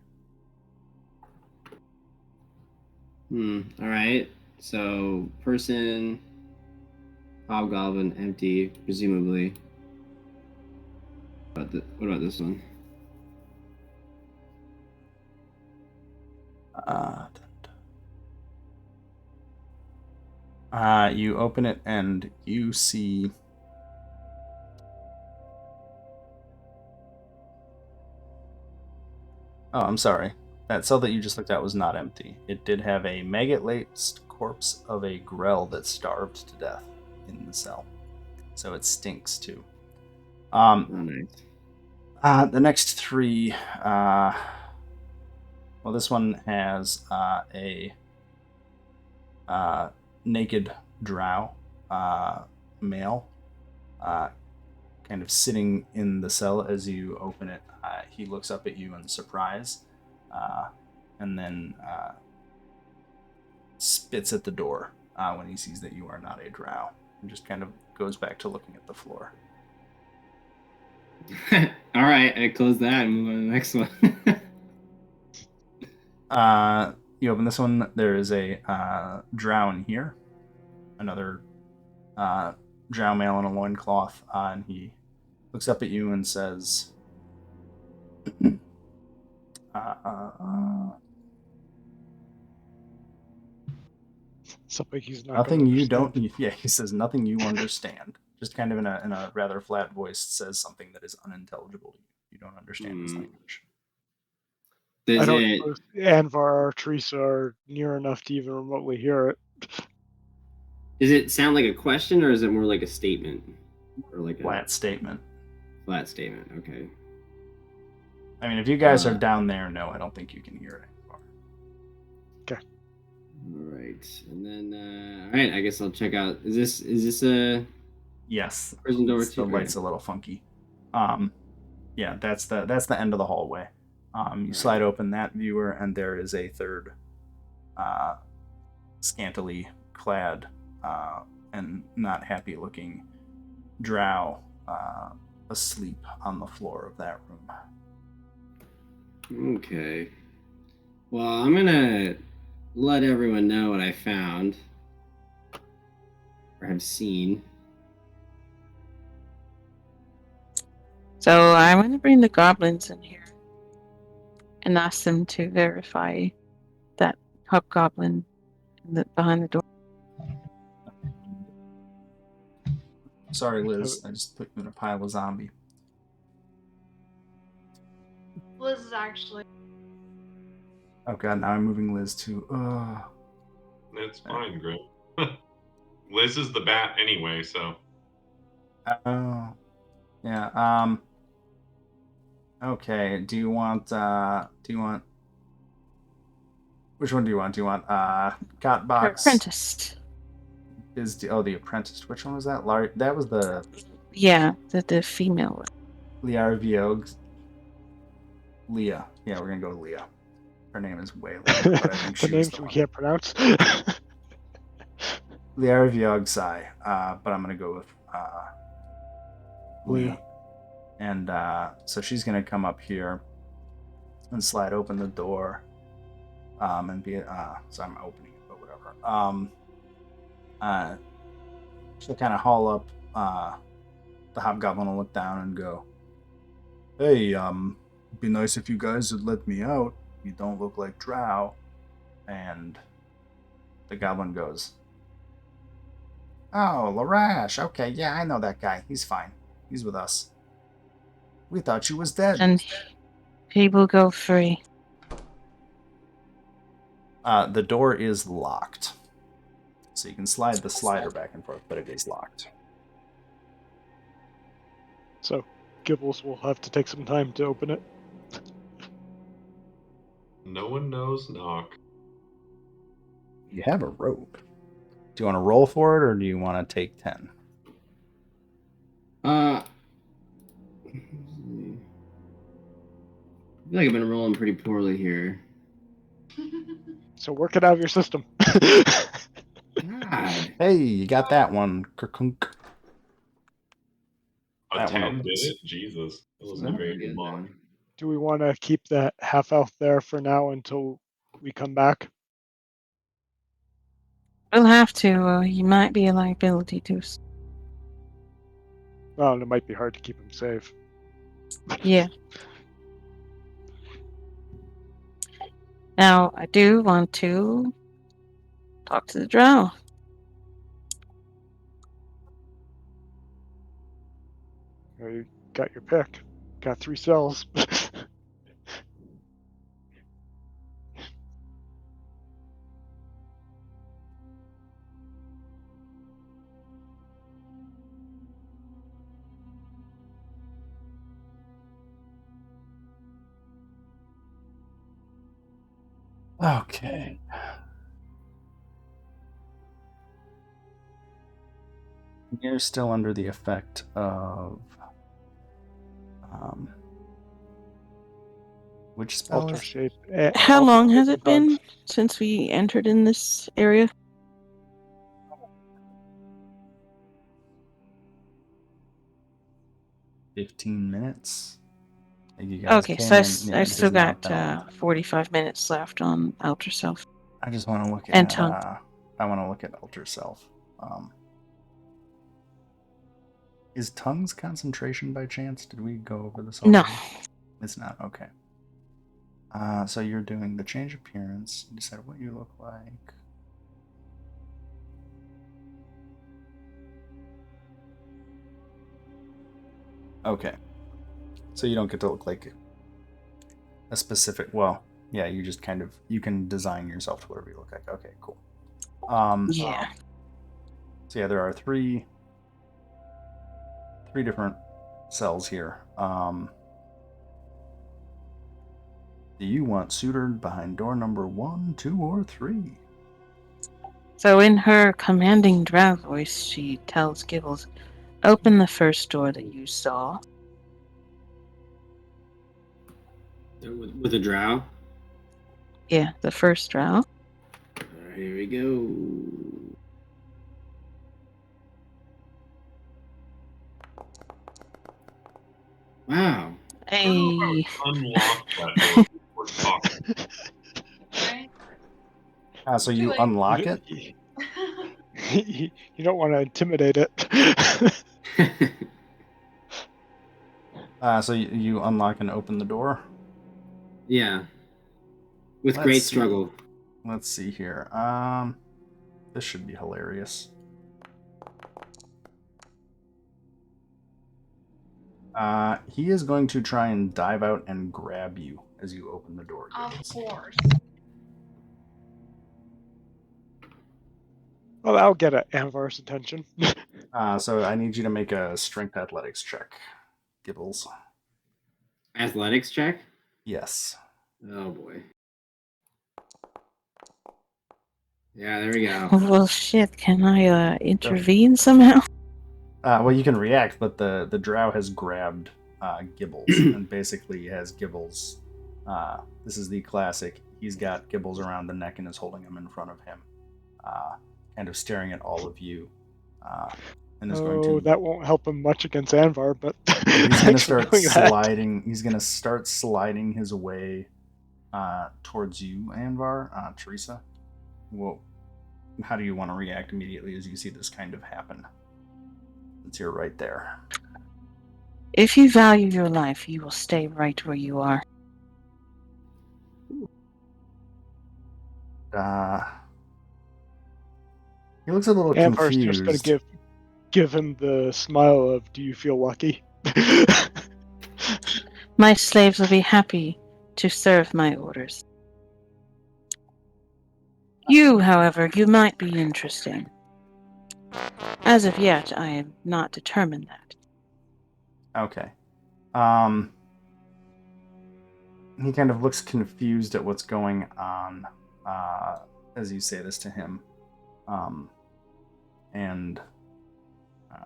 Alright. So, person, hobgoblin, empty, presumably. What about this one? You open it and you see Oh, I'm sorry. That cell that you just looked at was not empty. It did have a maggot-laced corpse of a grell that starved to death in the cell. So it stinks too. Oh, nice. The next 3, well, this one has a naked drow male kind of sitting in the cell as you open it. He looks up at you in surprise and then spits at the door when he sees that you are not a drow and just kind of goes back to looking at the floor. All right, I close that and move on to the next one. You open this one. There is a drow in here. Another drow male in a loincloth, and he looks up at you and says, Something he's not. nothing you don't. Yeah, he says nothing you understand. Just kind of in a rather flat voice says something that is unintelligible to you. You don't understand his language. Does I don't it? know if Anvar or Teresa are near enough to even remotely hear it. Does it sound like a question, or is it more like a statement, or like Flat statement. Flat statement. Okay. I mean, if you guys are down there, no, I don't think you can hear it anymore. Okay. All right, and then all right, I guess I'll check out. Is this a Yes? prison door The too? light's a little funky. Yeah, that's the end of the hallway. You slide open that viewer, and there is a third, scantily clad and not happy-looking drow asleep on the floor of that room. Okay. Well, I'm gonna let everyone know what I found or have seen. So I'm going to bring the goblins in here and ask them to verify that hobgoblin behind the door. Sorry, Liz. I just put you in a pile of zombie. Liz is actually. Oh god, now I'm moving Liz to. It's fine, Grim. Liz is the bat anyway, so. Oh. Yeah. Okay. Do you want? Which one do you want? Do you want Cotbox? Apprentice. The Apprentice. Which one was that? That was the. Yeah, the female one. Liar Viog. Leah. Yeah, we're gonna go with Leah. Her name is way longer, but I think the she names was the we one. can't pronounce. Liar Viog Sai. But I'm gonna go with Leah. And so she's gonna come up here and slide open the door. And be so I'm opening it, but whatever. She'll kind of haul up. The hobgoblin will look down and go, "Hey, be nice if you guys would let me out. You don't look like drow." And The goblin goes, "Oh, Larash. Okay, yeah, I know that guy. He's fine. He's with us. We thought you was dead." And he will go free. The door is locked. So you can slide the slider back and forth, but it is locked. So Gibbles will have to take some time to open it. No one knows knock. You have a rope. Do you want to roll for it, or do you want to take 10? I feel like I've been rolling pretty poorly here. So work it out of your system. God. Hey, you got that one. Kerkunk. A That one 10 did opens. it? Jesus. That was Yeah. a very Good, good block. though. Do we want to keep that half elf there for now until we come back? We'll have to. He might be a liability to us. Well, and it might be hard to keep him safe. Yeah. Now, I do want to talk to the Drow. You got your pick. Got 3 cells. Okay. You're still under the effect of which spell? Alter Is shape. How alter long shape has and it been bugs. since we entered in this area? 15 minutes. You guys Okay, came so in. I It still has not got been a long time. 45 minutes left on Outer Self. I just want to look And at. tongue. I want to look at Alter Self. Is tongue's concentration by chance? Did we go over this already? No. It's not. Okay. So you're doing the change appearance. You decide what you look like. Okay. So you don't get to look like a specific. Well, yeah. You just kind of you can design yourself to whatever you look like. Okay. Cool. Yeah. So yeah, there are three different cells here. Do you want suited behind door number 1, 2, or 3? So in her commanding Drow voice, she tells Gibbles, "Open the first door that you saw." With a drow? Yeah, the first Drow. Alright, here we go. Wow. I don't know if I Hey. would unlock that door before talking. Right? So Too you late. unlock it. You don't want to intimidate it. So you unlock and open the door. Yeah. With Let's great see. struggle. Let's see here. This should be hilarious. He is going to try and dive out and grab you as you open the door. Of Gibbs. course. Well, that'll get Anvar's attention. So I need you to make a strength athletics check, Gibbles. Athletics check? Yes. Oh boy. Yeah, there we go. Well, shit. Can I intervene somehow? Well, you can react, but the drow has grabbed Gibbles and basically has Gibbles. This is the classic. He's got Gibbles around the neck and is holding him in front of him, kind of staring at all of you, and is going to. That won't help him much against Anvar, but He's going to thanks for start doing that. sliding. He's going to start sliding his way towards you, Anvar. Teresa, well, how do you want to react immediately as you see this kind of happen? Since you're right there. If you value your life, you will stay right where you are. He looks a little Amber's confused. just gonna give him the smile of, "Do you feel lucky?" My slaves will be happy to serve my orders. You, however, you might be interesting. As of yet, I am not determined that. Okay. He kind of looks confused at what's going on as you say this to him. And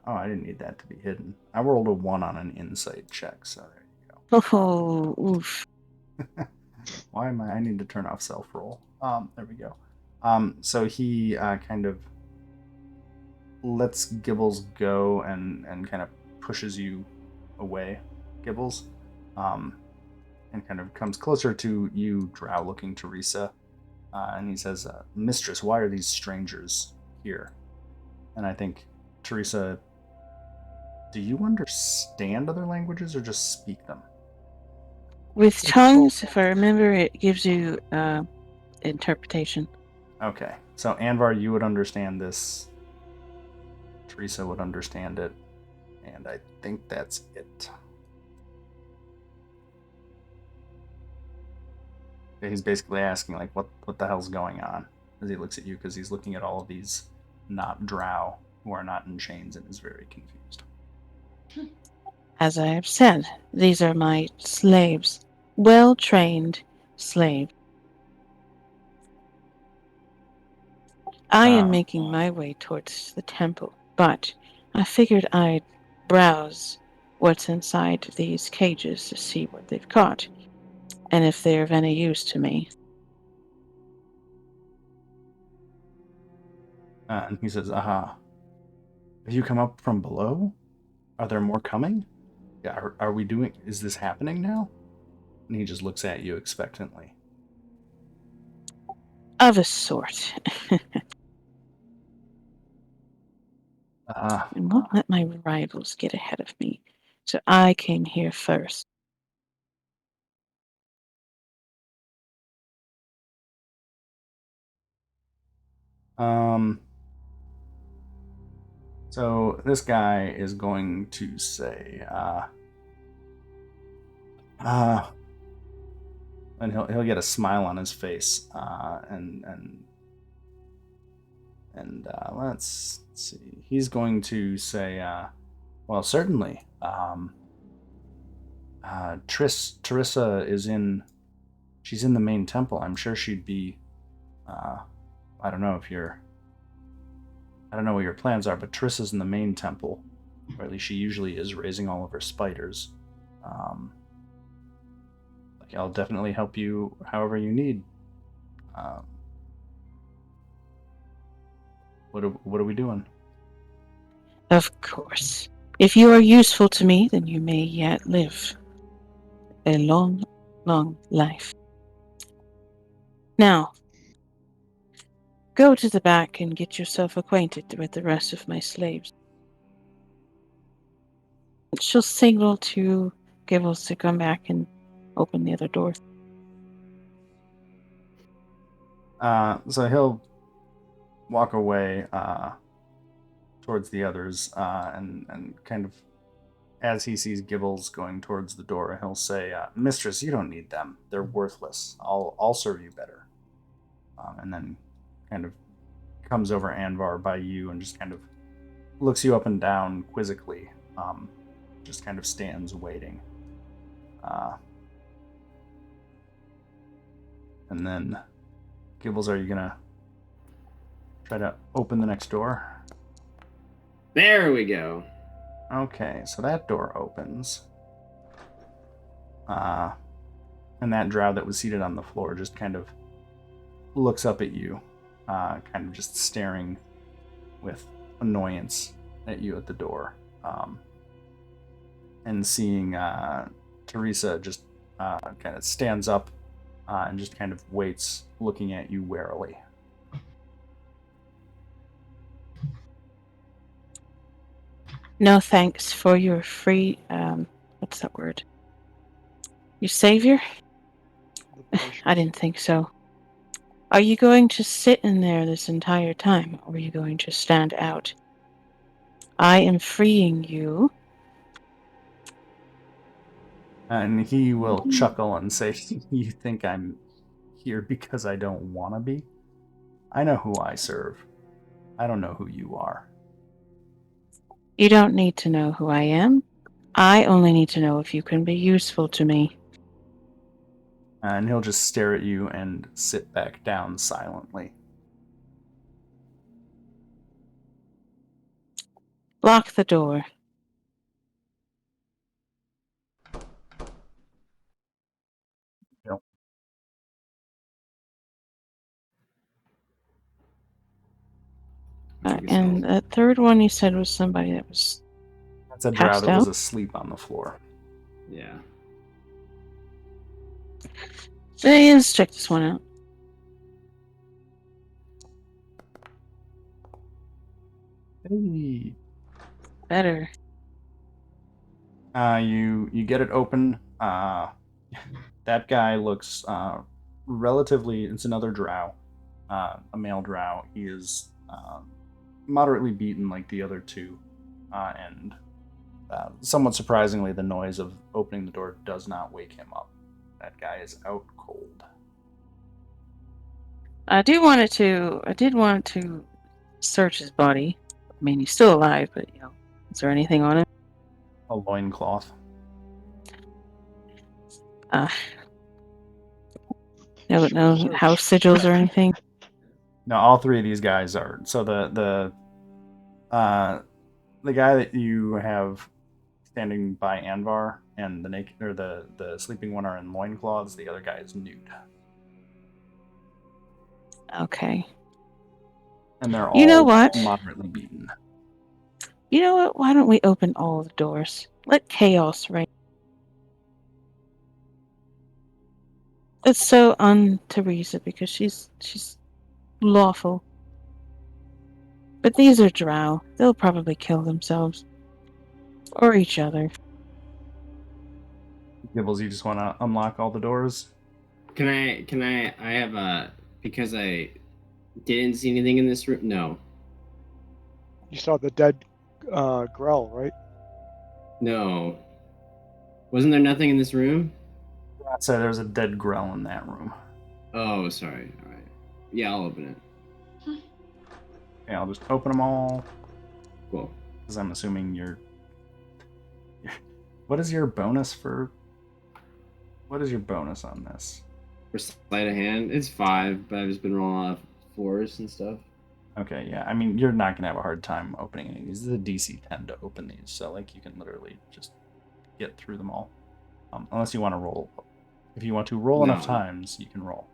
I didn't need that to be hidden. I rolled a 1 on an insight check, so there you go. Oh, oof. Why am I need to turn off self-roll. There we go. So he kind of lets Gibbles go and kind of pushes you away, Gibbles. And kind of comes closer to you, Drow-looking Teresa. And he says, Mistress, why are these strangers here? And I think, Teresa, do you understand other languages or just speak them? With tongues, if I remember, it gives you interpretation. Okay, so Anvar, you would understand this. Teresa would understand it. And I think that's it. He's basically asking, like, what the hell's going on? As he looks at you, because he's looking at all of these not Drow who are not in chains and is very confused. As I have said, these are my slaves. Well-trained slaves. I am making my way towards the temple, but I figured I'd browse what's inside these cages to see what they've caught, and if they're of any use to me. And he says, aha. Have you come up from below? Are there more coming? Yeah, are we doing... Is this happening now? And he just looks at you expectantly. Of a sort. And won't let my rivals get ahead of me, so I came here first. So this guy is going to say, and he'll get a smile on his face, and let's see. He's going to say, well, certainly. Teresa is in. She's in the main temple. I'm sure she'd be. I don't know what your plans are, but Teresa's in the main temple, or at least she usually is, raising all of her spiders. I'll definitely help you however you need. What are we doing? Of course. If you are useful to me, then you may yet live a long, long life. Now, go to the back and get yourself acquainted with the rest of my slaves. She'll signal to Gibbles to come back and open the other door. So he'll walk away towards the others, and kind of as he sees Gibbles going towards the door, he'll say, "Mistress, you don't need them. They're worthless. I'll serve you better." And then kind of comes over Anvar by you and just kind of looks you up and down quizzically. Just kind of stands waiting. And then, Gibbles, are you gonna try to open the next door? There we go. Okay, so that door opens. And that drow that was seated on the floor just kind of looks up at you, kind of just staring with annoyance at you at the door. And seeing Teresa just kind of stands up and just kind of waits, looking at you warily. No thanks for your free, what's that word? Your savior? I didn't think so. Are you going to sit in there this entire time, or are you going to stand out? I am freeing you. And he will chuckle and say, "You think I'm here because I don't want to be? I know who I serve. I don't know who you are." You don't need to know who I am. I only need to know if you can be useful to me. And he'll just stare at you and sit back down silently. Lock the door. Yep. And the third one you said was somebody that was That's a drow passed that was out? asleep on the floor. Yeah. Let's check this one out. Hey. Better. You get it open. That guy looks relatively. It's another drow, a male drow. He is moderately beaten like the other two, and somewhat surprisingly, the noise of opening the door does not wake him up. That guy is out cold. I did want to search his body. I mean, he's still alive, but is there anything on him? A loincloth. No house sigils or anything. No, all three of these guys are. So the guy that you have standing by Anvar and the naked or the sleeping one are in loincloths. The other guy is nude. Okay. And they're all You know what? moderately beaten. You know what? Why don't we open all the doors? Let chaos reign. It's so un-Teresa because she's lawful. But these are drow. They'll probably kill themselves. Or each other. Gibbles, you just want to unlock all the doors? Can I have a, because I didn't see anything in this room? No. You saw the dead Grell, right? No. Wasn't there nothing in this room? So there's a dead Grell in that room. Oh, sorry. All right. Yeah, I'll open it. Okay, I'll just open them all. Cool. Because I'm assuming you're... What is your bonus for... What is your bonus on this? For sleight of hand, it's 5, but I've just been rolling off 4s and stuff. Okay, yeah. I mean, you're not going to have a hard time opening any of these. This is a DC 10 to open these, so like you can literally just get through them all. Unless you want to roll. If you want to roll enough times, you can roll.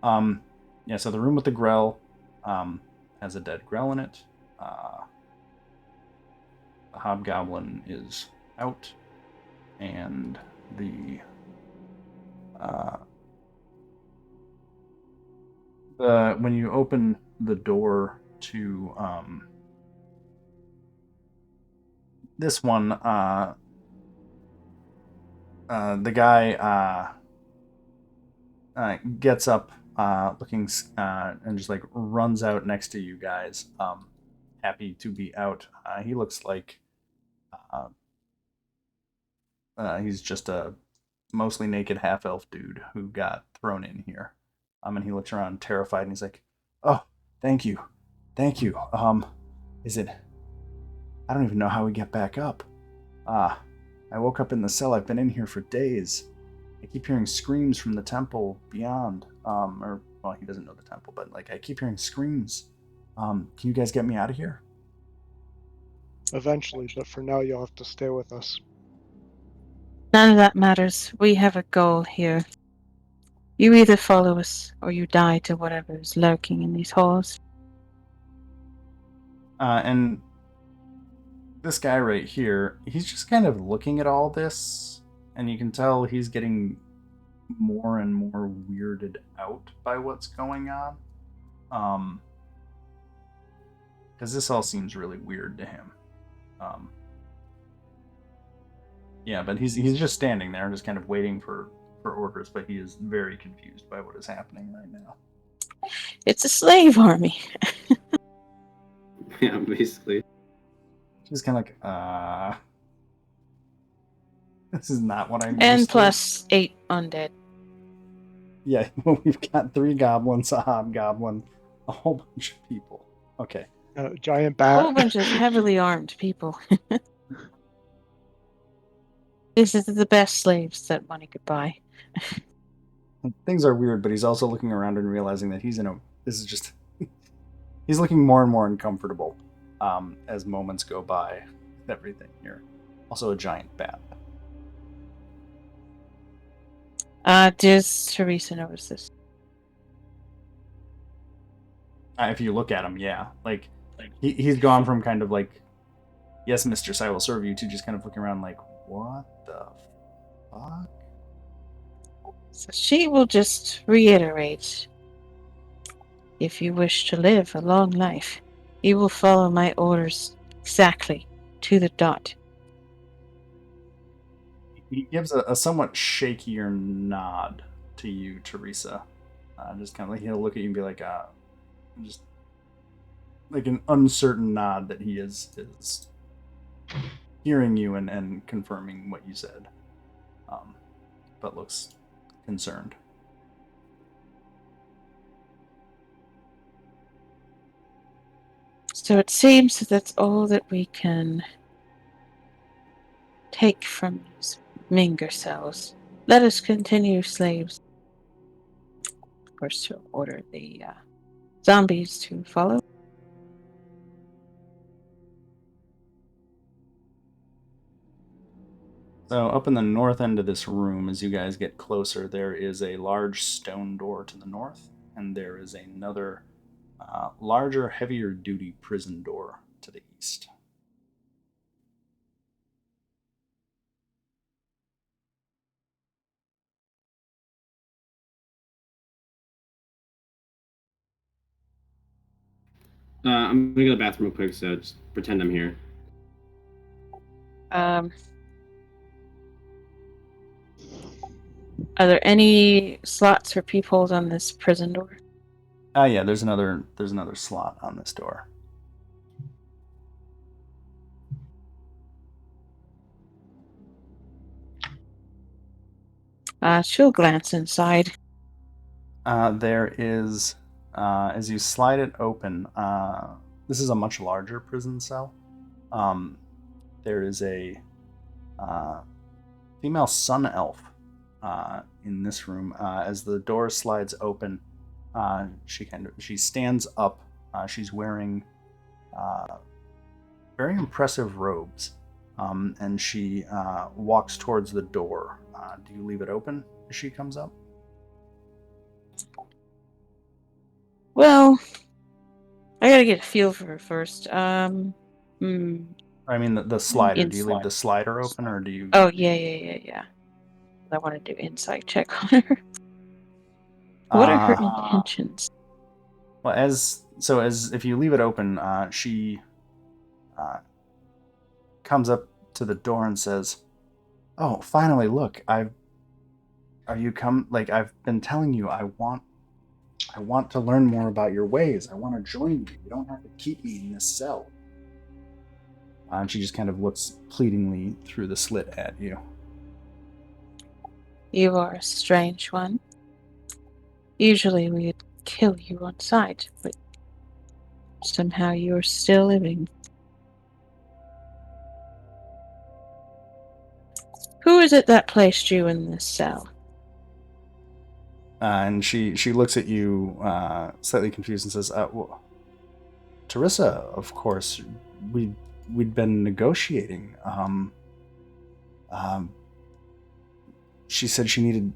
Yeah, so the room with the Grell has a dead Grell in it. The Hobgoblin is out. And when you open the door to this one, the guy gets up, looking, and just like runs out next to you guys, happy to be out. He looks like he's just a mostly naked half-elf dude who got thrown in here. And he looks around terrified, and he's like, "Oh, thank you. Is it... I don't even know how we get back up. I woke up in the cell. I've been in here for days. I keep hearing screams from the temple beyond. Well, he doesn't know the temple, but like I keep hearing screams. Can you guys get me out of here?" Eventually, but for now you'll have to stay with us. None of that matters. We have a goal here. You either follow us, or you die to whatever is lurking in these halls. And this guy right here, he's just kind of looking at all this, and you can tell he's getting more and more weirded out by what's going on. Because this all seems really weird to him. Yeah, but he's just standing there, just kind of waiting for orders, but he is very confused by what is happening right now. It's a slave army. Yeah, basically. She's kind of like, this is not what I'm And used to. plus 8 undead. Yeah, well, we've got 3 goblins, a hobgoblin, a whole bunch of people. Okay. A giant A bat. whole bunch of heavily armed people. This is the best slaves that money could buy. Things are weird, but he's also looking around and realizing that he's in a. This is just. He's looking more and more uncomfortable as moments go by with everything here. Also, a giant bat. Does Teresa notice this? If you look at him, yeah. Like he's gone from kind of like, yes, mistress, I will serve you, to just kind of looking around like, what the fuck? So she will just reiterate. If you wish to live a long life, you will follow my orders exactly to the dot. He gives a somewhat shakier nod to you, Teresa. Just kind of like he'll look at you and be like, just like an uncertain nod that he is hearing you and confirming what you said, but looks concerned. So it seems that that's all that we can take from these Minger cells. Let us continue, slaves. Of course, to order the zombies to follow. So up in the north end of this room, as you guys get closer, there is a large stone door to the north, and there is another larger, heavier duty prison door to the east. I'm gonna go to the bathroom real quick, so just pretend I'm here. Are there any slots for peepholes on this prison door? Yeah, there's another slot on this door. She'll glance inside. There is, as you slide it open, this is a much larger prison cell. There is a female sun elf in this room. As the door slides open, she stands up. She's wearing very impressive robes, and she walks towards the door. Do you leave it open as she comes up? Well, I gotta get a feel for her first. I mean, the slider. Do you leave the slider open, or do you? Oh, yeah. I want to do insight check on her. What are her intentions? Well, as if you leave it open, she comes up to the door and says, "Oh, finally! Look, I've been telling you, I want to learn more about your ways. I want to join you. You don't have to keep me in this cell." And she just kind of looks pleadingly through the slit at you. You are a strange one. Usually we'd kill you on sight, but somehow you're still living. Who is it that placed you in this cell? And she looks at you slightly confused and says, well, Teresa, of course. We'd been negotiating. She said she needed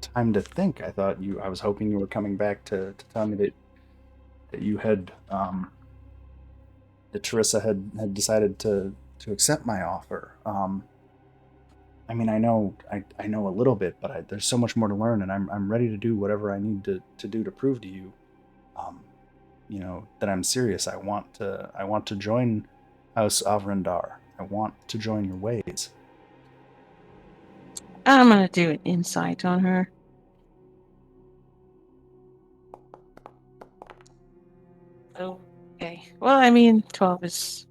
time to think. I was hoping you were coming back to tell me that you had that Teresa had decided to accept my offer. I mean, I know a little bit, but there's so much more to learn, and I'm ready to do whatever I need to do to prove to you, that I'm serious. I want to join House Avrendar. I want to join your ways. I'm gonna do an insight on her. Okay. Well, I mean, 12 is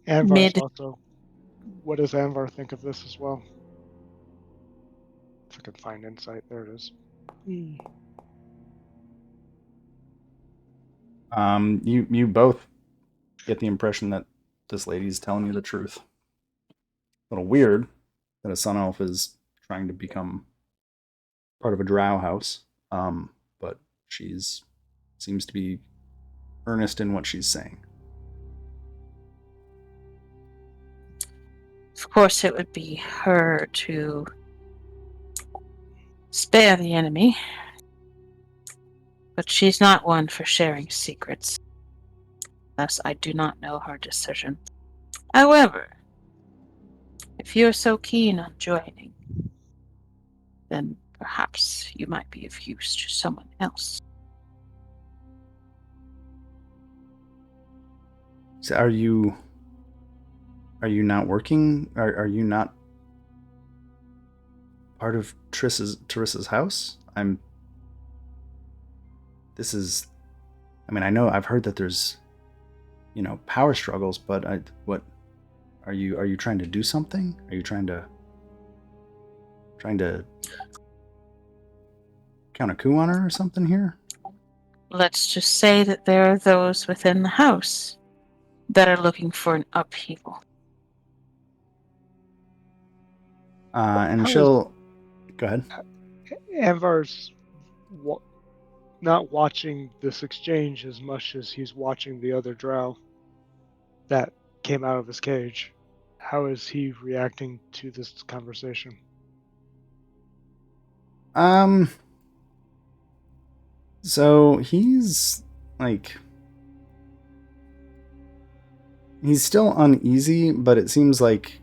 Anvar's mid. also. What does Anvar think of this as well? If I can find insight, there it is. You both get the impression that this lady's telling you the truth. A little weird that a sun elf is trying to become part of a drow house, but she's seems to be earnest in what she's saying. Of course, it would be her to spare the enemy, but she's not one for sharing secrets. Thus, I do not know her decision. However, if you're so keen on joining, then perhaps you might be of use to someone else. So are you not working? Are you not part of Teresa's house? I mean, I know I've heard that there's, power struggles, but what are you trying to do something? Are you trying to count a coup on her or something here? Let's just say that there are those within the house that are looking for an upheaval. And How she'll go ahead. Anvar's not watching this exchange as much as he's watching the other drow that came out of his cage. How is he reacting to this conversation? So he's like, he's still uneasy, but it seems like,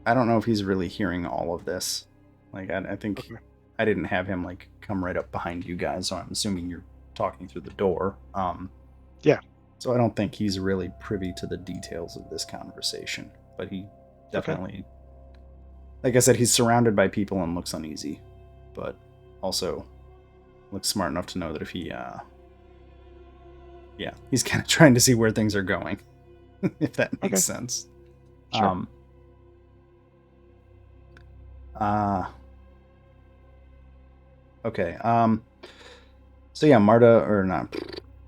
I don't know if he's really hearing all of this. Like, I think Okay. I didn't have him like come right up behind you guys, so I'm assuming you're talking through the door. Yeah. So I don't think he's really privy to the details of this conversation, but he definitely, like I said, he's surrounded by people and looks uneasy, but also looks smart enough to know that if he, he's kind of trying to see where things are going, if that makes Okay. sense. Sure. Okay. So yeah, Marta, or not,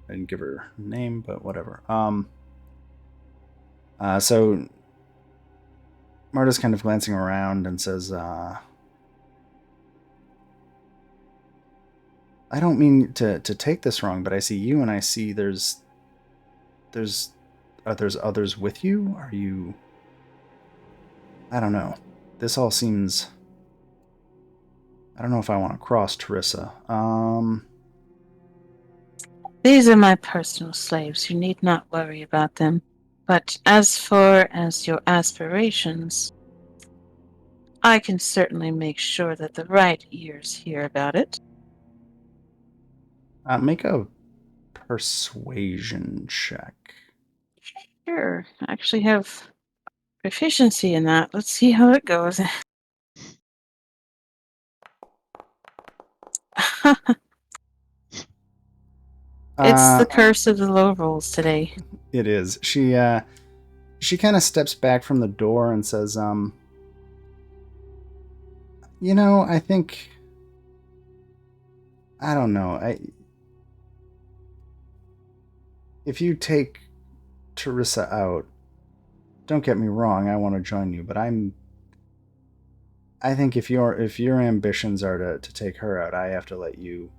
I didn't give her a name, but whatever. So Marta's kind of glancing around and says, I don't mean to take this wrong, but I see you and I see there's others with you? Are you, I don't know. This all seems, I don't know if I want to cross Teresa. These are my personal slaves. You need not worry about them. But as far as your aspirations, I can certainly make sure that the right ears hear about it. Make a persuasion check. Sure, I actually have proficiency in that. Let's see how it goes. It's the curse of the low rolls today. It is. She kind of steps back from the door and says, I think, I don't know. If you take Teresa out, don't get me wrong, I want to join you, but I think if your ambitions are to take her out, I have to let you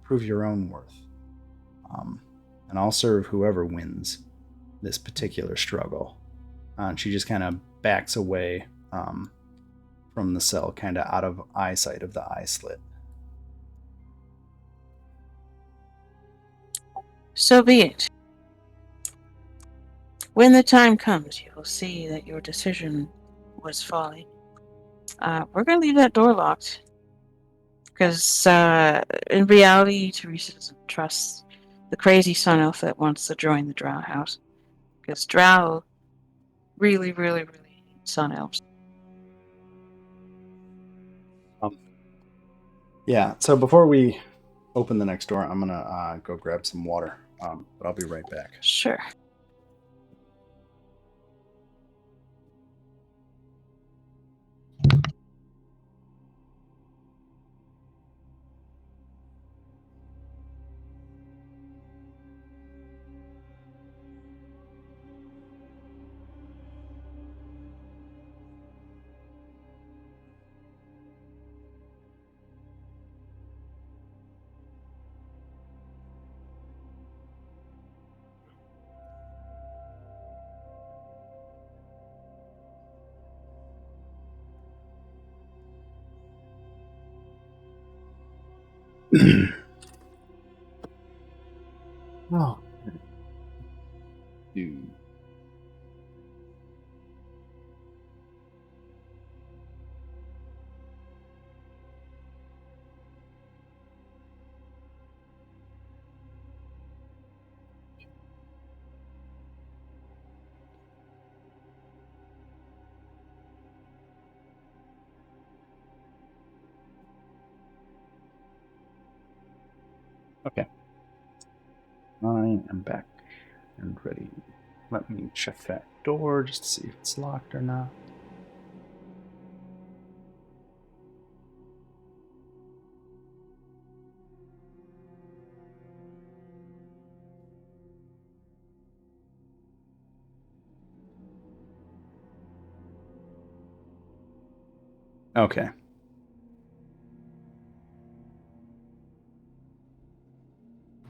prove your own worth. And I'll serve whoever wins this particular struggle. And she just kind of backs away from the cell, kind of out of eyesight of the eye slit. So be it. When the time comes, you will see that your decision was folly. We're going to leave that door locked. Because in reality, Teresa doesn't trust the crazy sun elf that wants to join the Drow house. Because Drow really, really, really hate sun elves. Yeah, so before we open the next door. I'm gonna go grab some water, but I'll be right back. Sure. Oh. Dude. Okay. I am back and ready. Let me check that door just to see if it's locked or not. Okay.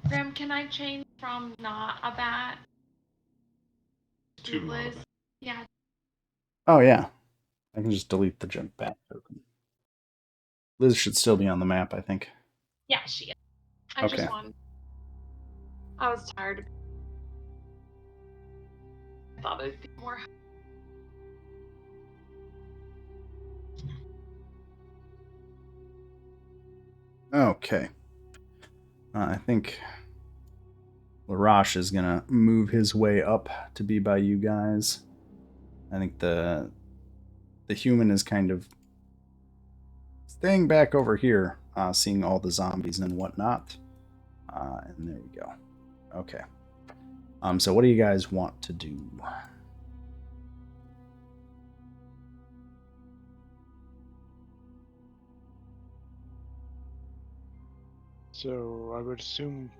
Graham, can I change from not a bat To to not a Liz? bat. Yeah. Oh, yeah. I can just delete the jump back token. Liz should still be on the map, I think. Yeah, she is. I Okay. just wanted. I was tired. I thought it'd be more. Okay. I think Larash is gonna move his way up to be by you guys. I think the human is kind of staying back over here, seeing all the zombies and whatnot. And there we go. Okay. So what do you guys want to do? So I would assume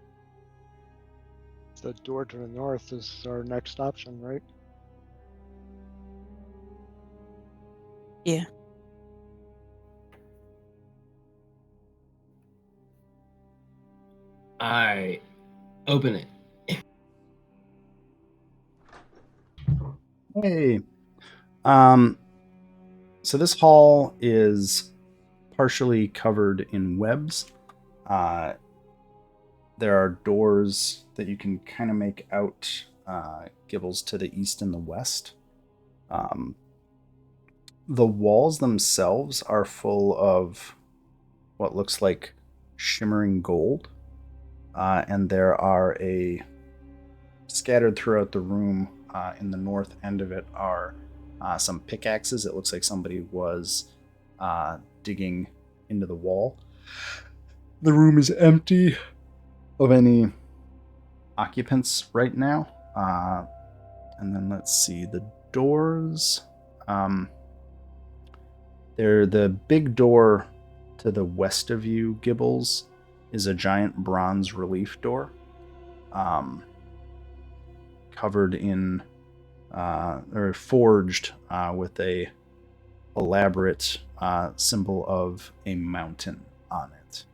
the door to the north is our next option, right? Yeah. I open it. Hey. So this hall is partially covered in webs. There are doors that you can kind of make out, gibbles to the east and the west. The walls themselves are full of what looks like shimmering gold, and there are scattered throughout the room, in the north end of it are some pickaxes. It looks like somebody was digging into the wall. The room is empty of any occupants right now. And then let's see, the doors. The big door to the west of you, Gibbles, is a giant bronze relief door, covered in or forged with a elaborate symbol of a mountain on it.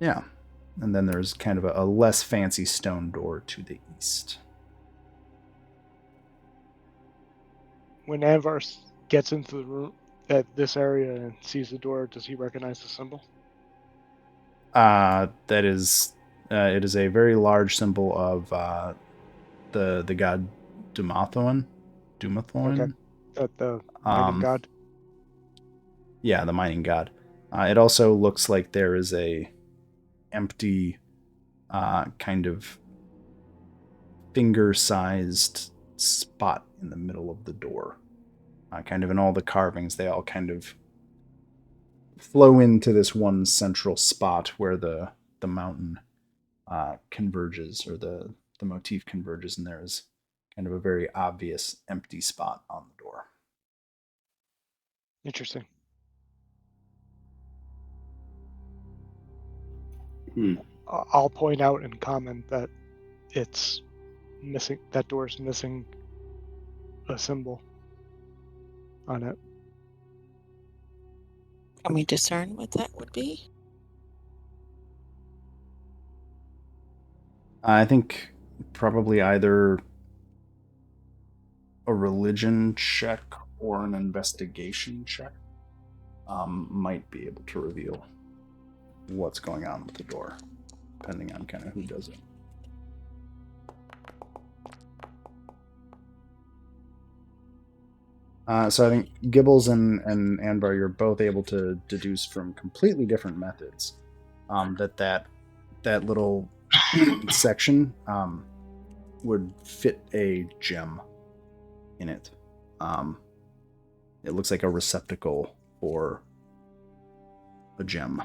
Yeah. And then there's kind of a less fancy stone door to the east. When Anvar gets into the room at this area and sees the door, does he recognize the symbol? That is, it is a very large symbol of the god Dumathoin. Okay. The mining god. Yeah, the mining god. It also looks like there is a empty, kind of finger-sized spot in the middle of the door. Kind of in all the carvings, they all kind of flow into this one central spot where the mountain converges, or the motif converges, and there is kind of a very obvious empty spot on the door. Interesting. I'll point out and comment that it's missing. That door's missing a symbol on it. Can we discern what that would be? I think probably either a religion check or an investigation check might be able to reveal what's going on with the door, depending on kind of who does it. So I think Gibbles and Anvar, you're both able to deduce from completely different methods that little section would fit a gem in it. It looks like a receptacle for a gem.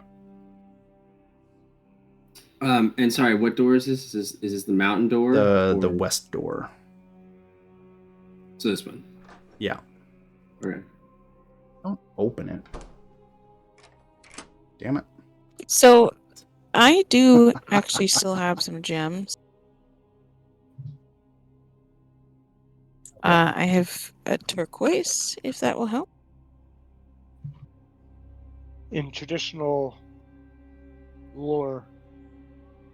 And sorry, what door is this? Is this the mountain door? The west door. So this one. Yeah. Okay. Don't open it. Damn it. So I do actually still have some gems. I have a turquoise, if that will help. In traditional lore,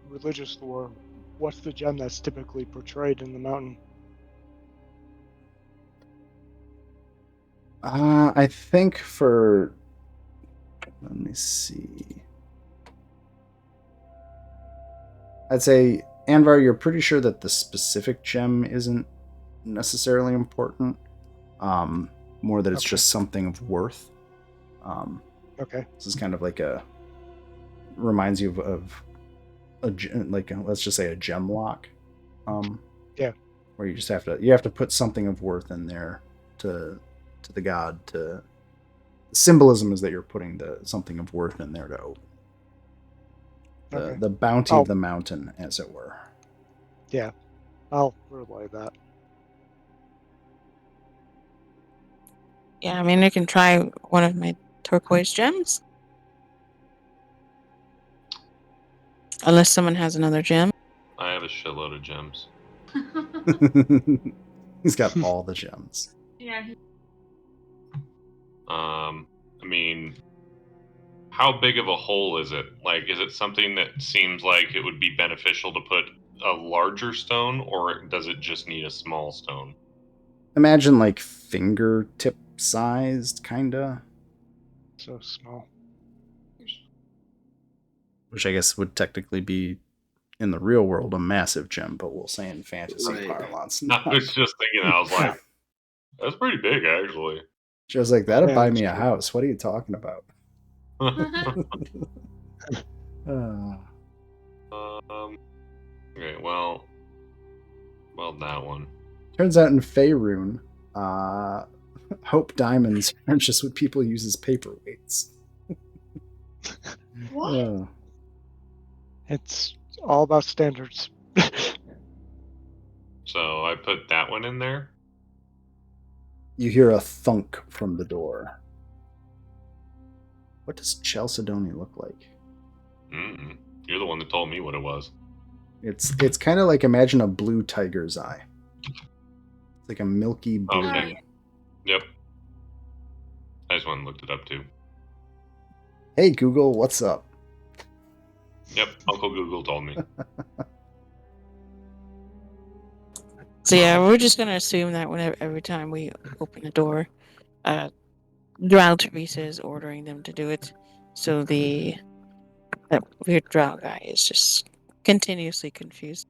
religious lore, what's the gem that's typically portrayed in the mountain? I think for... Let me see. I'd say, Anvar, you're pretty sure that the specific gem isn't necessarily important. More that it's just something of worth. Okay. This is kind of like reminds you of let's just say a gem lock. Yeah. Where you just have to put something of worth in there to the god. The symbolism is that you're putting something of worth in there to open. The bounty of the mountain, as it were. Yeah, I'll relay that. Yeah, I mean, I can try one of my turquoise gems. Unless someone has another gem. I have a shitload of gems. He's got all the gems. Yeah. I mean, how big of a hole is it? Like, is it something that seems like it would be beneficial to put a larger stone, or does it just need a small stone? Imagine like fingertip sized, kinda. So small. Which I guess would technically be, in the real world, a massive gem, but we'll say in fantasy parlance. I was just thinking, I was like, that's pretty big, actually. She was like, that'd buy that's me a true. house. What are you talking about? Okay, well, that one. Turns out in Faerun, Hope diamonds are just what people use as paperweights. What? It's all about standards. So I put that one in there. You hear a thunk from the door. What does Chalcedony look like? You're the one that told me what it was. It's kind of like, imagine a blue tiger's eye. It's like a milky blue. Okay. Yep. I just went and looked it up too. Hey Google, what's up? Yep, Uncle Google told me. So yeah, we're just gonna assume that every time we open a door, Drow Teresa is ordering them to do it. So that weird Drow guy is just continuously confused.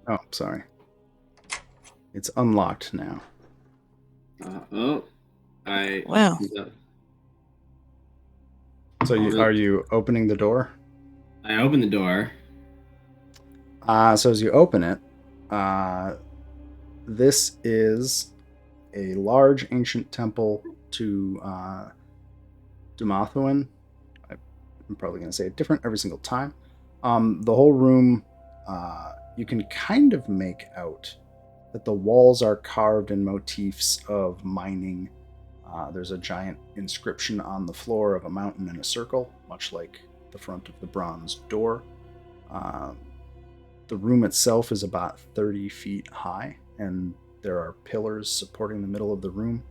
Oh, sorry. It's unlocked now. Wow. So are you opening the door? I open the door. So as you open it, this is a large ancient temple to Dumathuin. I'm probably going to say it different every single time. The whole room, you can kind of make out that the walls are carved in motifs of mining. There's a giant inscription on the floor of a mountain in a circle, much like the front of the bronze door. The room itself is about 30 feet high, and there are pillars supporting the middle of the room.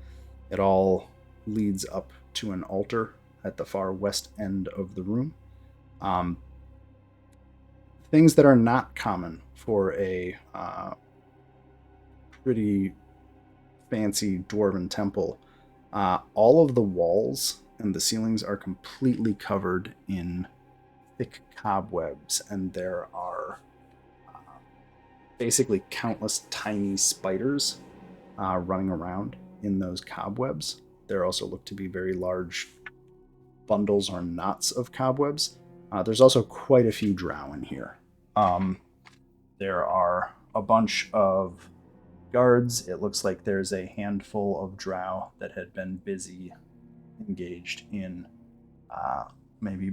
It all leads up to an altar at the far west end of the room. Things that are not common for a pretty fancy dwarven temple. All of the walls and the ceilings are completely covered in thick cobwebs, and there are basically countless tiny spiders running around in those cobwebs. There also look to be very large bundles or knots of cobwebs. There's also quite a few drow in here. There are a bunch of guards. It looks like there's a handful of drow that had been busy engaged in maybe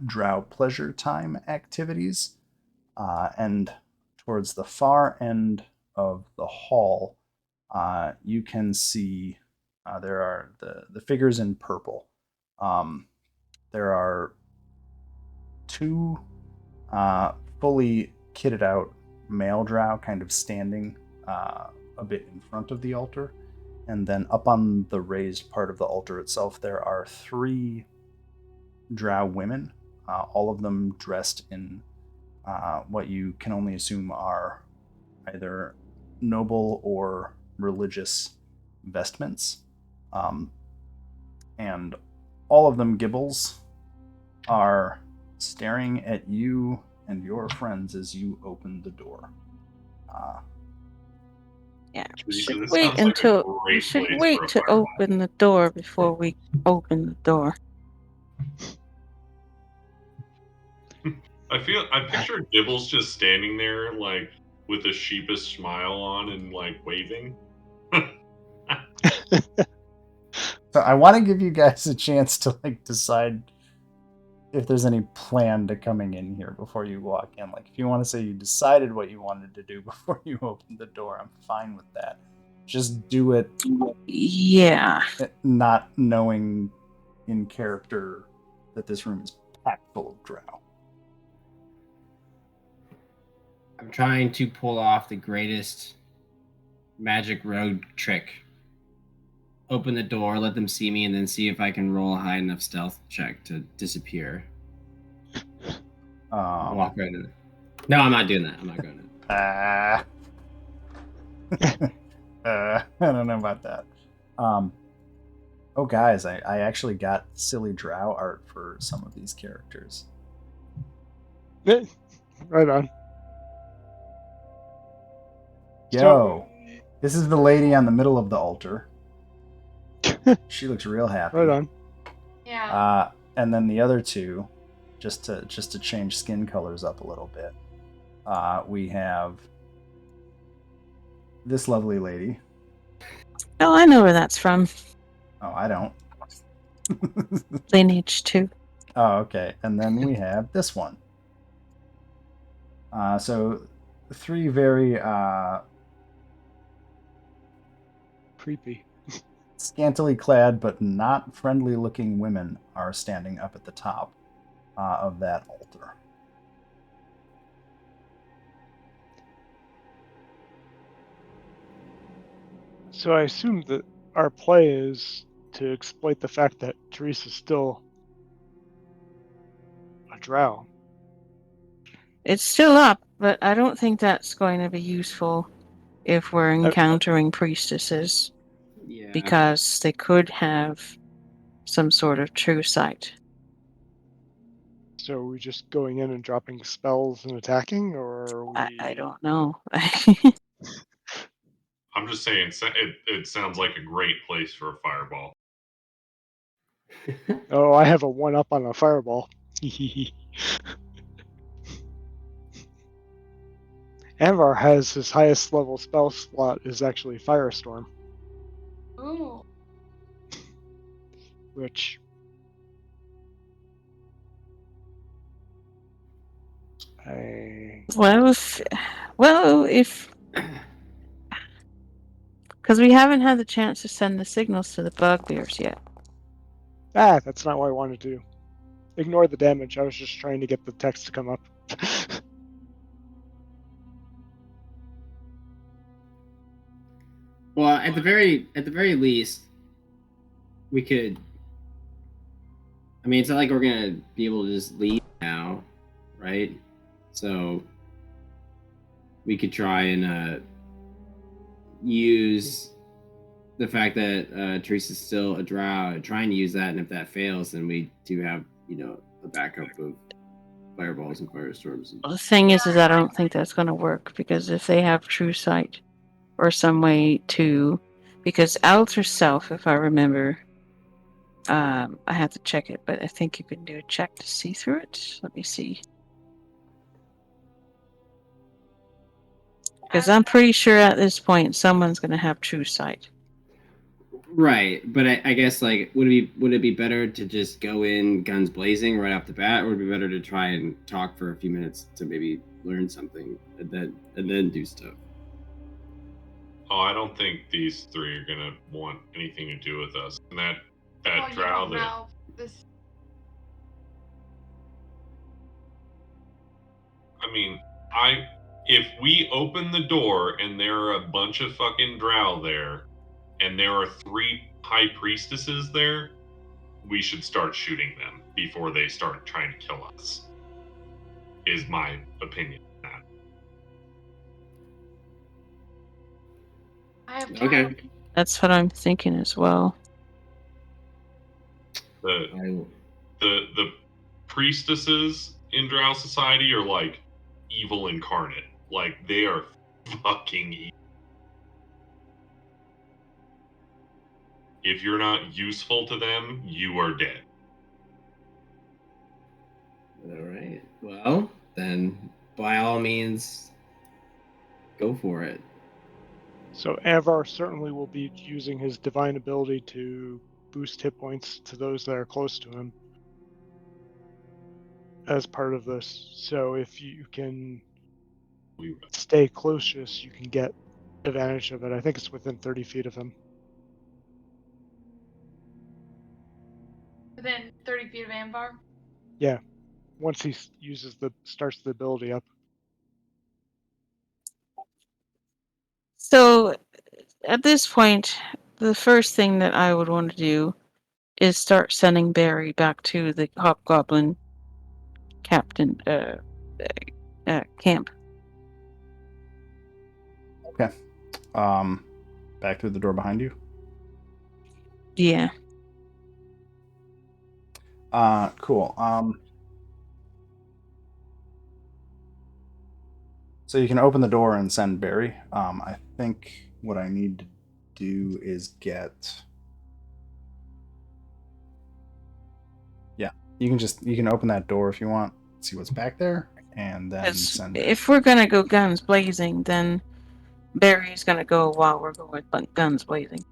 drow pleasure time activities. And towards the far end of the hall, you can see there are the figures in purple. There are two fully kitted out male drow kind of standing a bit in front of the altar. And then up on the raised part of the altar itself, there are three drow women, all of them dressed in what you can only assume are either noble or religious vestments. And all of them, Gibbles, are staring at you and your friends as you open the door. Yeah, we Teresa, should this wait sounds like a until we great should place wait for a to fireball. open the door before we open the door. I picture Dibbles just standing there, like, with a sheepish smile on and, like, waving. So I want to give you guys a chance to decide if there's any plan to coming in here before you walk in. Like, if you want to say you decided what you wanted to do before you opened the door, I'm fine with that. Just do it. Yeah. Not knowing in character that this room is packed full of drow. I'm trying to pull off the greatest magic road trick. Open the door, let them see me, and then see if I can roll a high enough stealth check to disappear. Walk right in. No, I'm not doing that. I'm not going to. I don't know about that. Oh, guys, I actually got silly drow art for some of these characters. Right on. Yo, this is the lady on the middle of the altar. She looks real happy. Right on. Yeah. And then the other two, just to change skin colors up a little bit, we have this lovely lady. Oh, I know where that's from. Oh, I don't. Lineage 2. Oh, okay. And then we have this one. So three very Creepy. scantily clad but not friendly looking women are standing up at the top of that altar. So I assume that our play is to exploit the fact that Teresa's still a drow. It's still up, but I don't think that's going to be useful if we're encountering priestesses, Yeah. because they could have some sort of true sight. So are we just going in and dropping spells and attacking, or are we... I don't know. I'm just saying, it sounds like a great place for a fireball. Oh, I have a 1-up on a fireball. Anvar has his highest level spell slot is actually Firestorm, Ooh. which Well, if because we haven't had the chance to send the signals to the bugbears yet. that's not what I wanted to do. Ignore the damage. I was just trying to get the text to come up. Well, at the very least, we could. I mean, it's not like we're gonna be able to just leave now, right? So we could try and use the fact that Teresa's still a drow, trying to use that, and if that fails, then we do have a backup of fireballs and firestorms. Well, the thing is I don't think that's going to work, because if they have true sight or some way to, because Alex herself, if I remember, I have to check it, but I think you can do a check to see through it. Let me see. Because I'm pretty sure at this point someone's going to have true sight. Right, but I guess would it be better to just go in guns blazing right off the bat, or would it be better to try and talk for a few minutes to maybe learn something and then do stuff? Oh, I don't think these three are gonna want anything to do with us. And that Oh, you drow don't that know. This. I mean, if we open the door and there are a bunch of fucking drow there, and there are 3 high priestesses there, we should start shooting them before they start trying to kill us. Is my opinion. I have Okay. That's what I'm thinking as well. The priestesses in Drow society are like evil incarnate. Like, they are fucking evil. If you're not useful to them, you are dead. All right. Well, then by all means, go for it. So Anvar certainly will be using his divine ability to boost hit points to those that are close to him as part of this. So if you can stay closest, you can get advantage of it. I think it's within 30 feet of him. within 30 feet of Anvar. Yeah, once he starts the ability up. So at this point, the first thing that I would want to do is start sending Barry back to the Hobgoblin captain camp. Okay. Back through the door behind you. Yeah. Cool. So you can open the door and send Barry. I think what I need to do is get. Yeah, you can open that door if you want. See what's back there, and then send. Barry. If we're gonna go guns blazing, then Barry's gonna go while we're going guns blazing.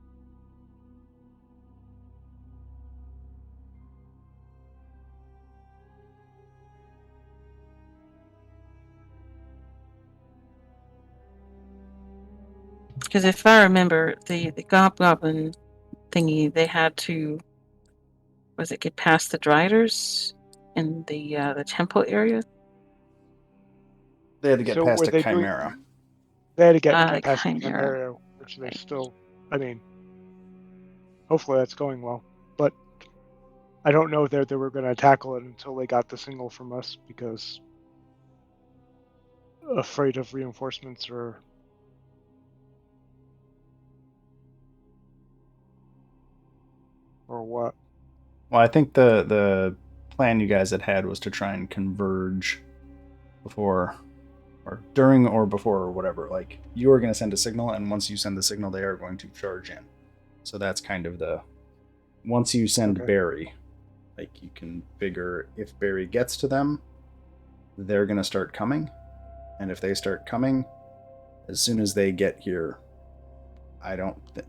Because if I remember, the Hobgoblin thingy, they had to, get past the Driders in the temple area? They had to get So past were a they chimera. They had to get past the Chimera. Chimera, which they still. I mean, hopefully that's going well. But I don't know that they were going to tackle it until they got the signal from us, because afraid of reinforcements or what. Well, I think the plan you guys had was to try and converge before, or during, or before, or whatever. Like, you are going to send a signal, and once you send the signal, they are going to charge in. So that's kind of the. Once you send Okay. Barry, Like, you can figure if Barry gets to them, they're going to start coming. And if they start coming, as soon as they get here,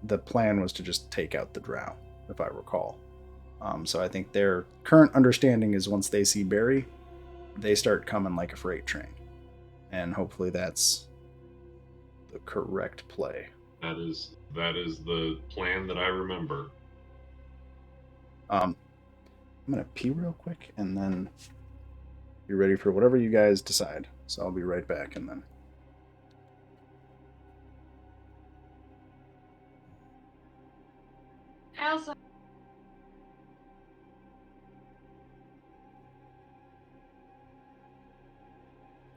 the plan was to just take out the Drow, if I recall. So I think their current understanding is once they see Barry, they start coming like a freight train. And hopefully that's the correct play. That is the plan that I remember. I'm going to pee real quick and then be ready for whatever you guys decide. So I'll be right back and then. Elsa.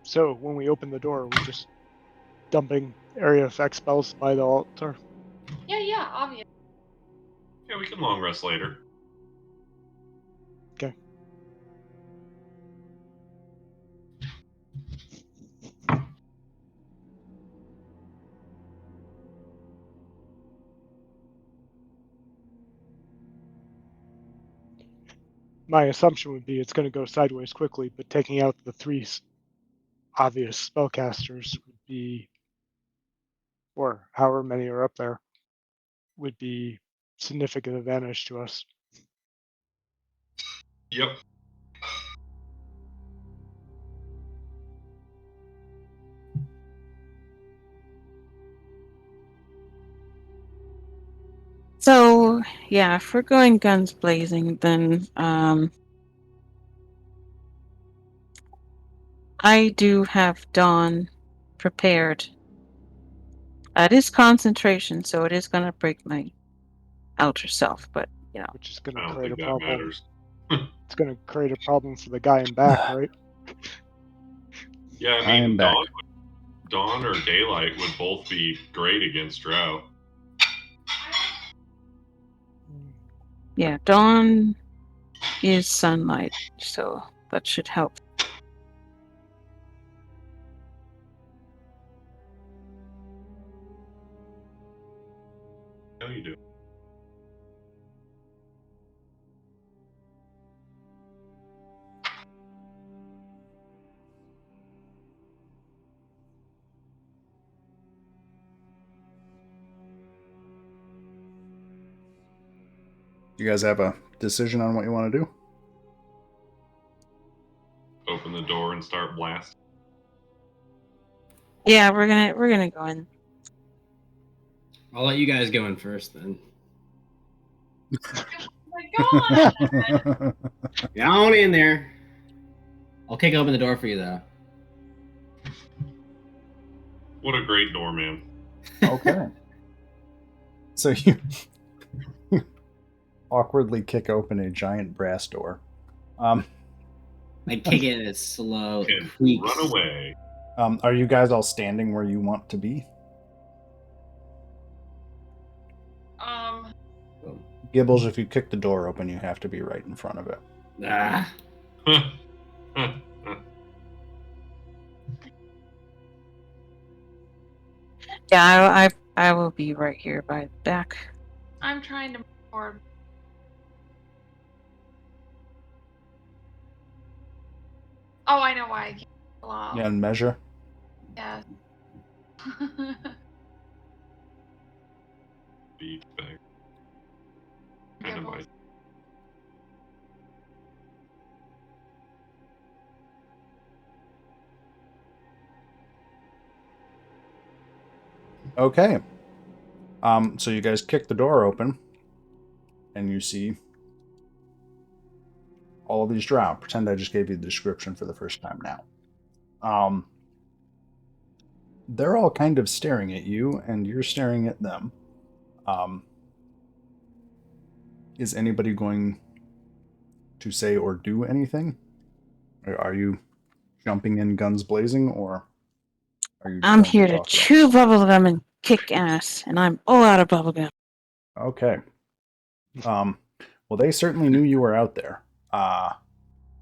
So when we open the door, we're just dumping area effect spells by the altar. Yeah, obvious. Yeah, we can long rest later. Okay. My assumption would be it's going to go sideways quickly, but taking out the three obvious spellcasters would be, or however many are up there, would be significant advantage to us. Yep. So, yeah, if we're going guns blazing, then I do have Dawn prepared. It is concentration, so it is going to break my outer self, but, you know. Which is going I to don't create a think that problem. matters. It's going to create a problem for the guy in back, right? Yeah, I am back. Dawn or Daylight would both be great against Drow. Yeah, Dawn is sunlight, so that should help. I know you do. You guys have a decision on what you want to do? Open the door and start blasting. Yeah, we're gonna go in. I'll let you guys go in first then. Oh my god! Get on in there. I'll kick open the door for you though. What a great doorman. Okay. So you awkwardly kick open a giant brass door. I kick it as slow. It And creaks. run away. Are you guys all standing where you want to be? Gibbles, if you kick the door open, you have to be right in front of it. Ah. Yeah, I will be right here by the back. I'm trying to move forward. Oh, I know why I can't allow. Yeah, and measure. Yeah. Beach bag. Kind of Gibbles. nice. Okay. So you guys kick the door open, and you see all of these Drow. Pretend I just gave you the description for the first time now. They're all kind of staring at you, and you're staring at them. Is anybody going to say or do anything? Are you jumping in guns blazing, or are you? I'm going here to talk it out? chew bubblegum and kick ass, and I'm all out of bubblegum. Okay. Well, they certainly knew you were out there.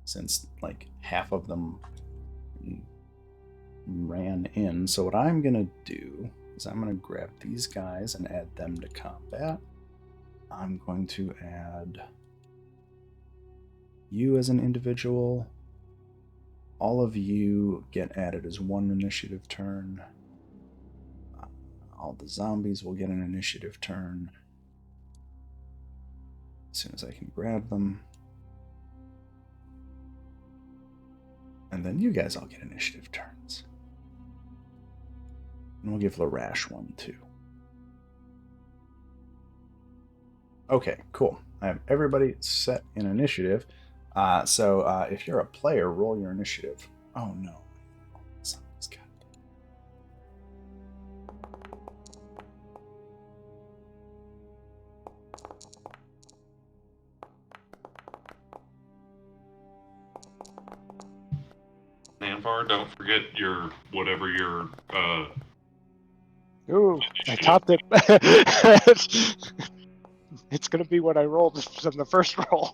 Since like half of them ran in. So what I'm gonna do is I'm gonna grab these guys and add them to combat. I'm going to add You as an individual, all of you get added as one initiative turn. All the zombies will get an initiative turn. As soon as I can grab them. And then you guys all get initiative turns. And we'll give Larash one too. Okay, cool. I have everybody set in initiative. So if you're a player, roll your initiative. Oh no. Something's got Namvar, don't forget your whatever your Ooh, I topped it. It's gonna be what I rolled from the first roll.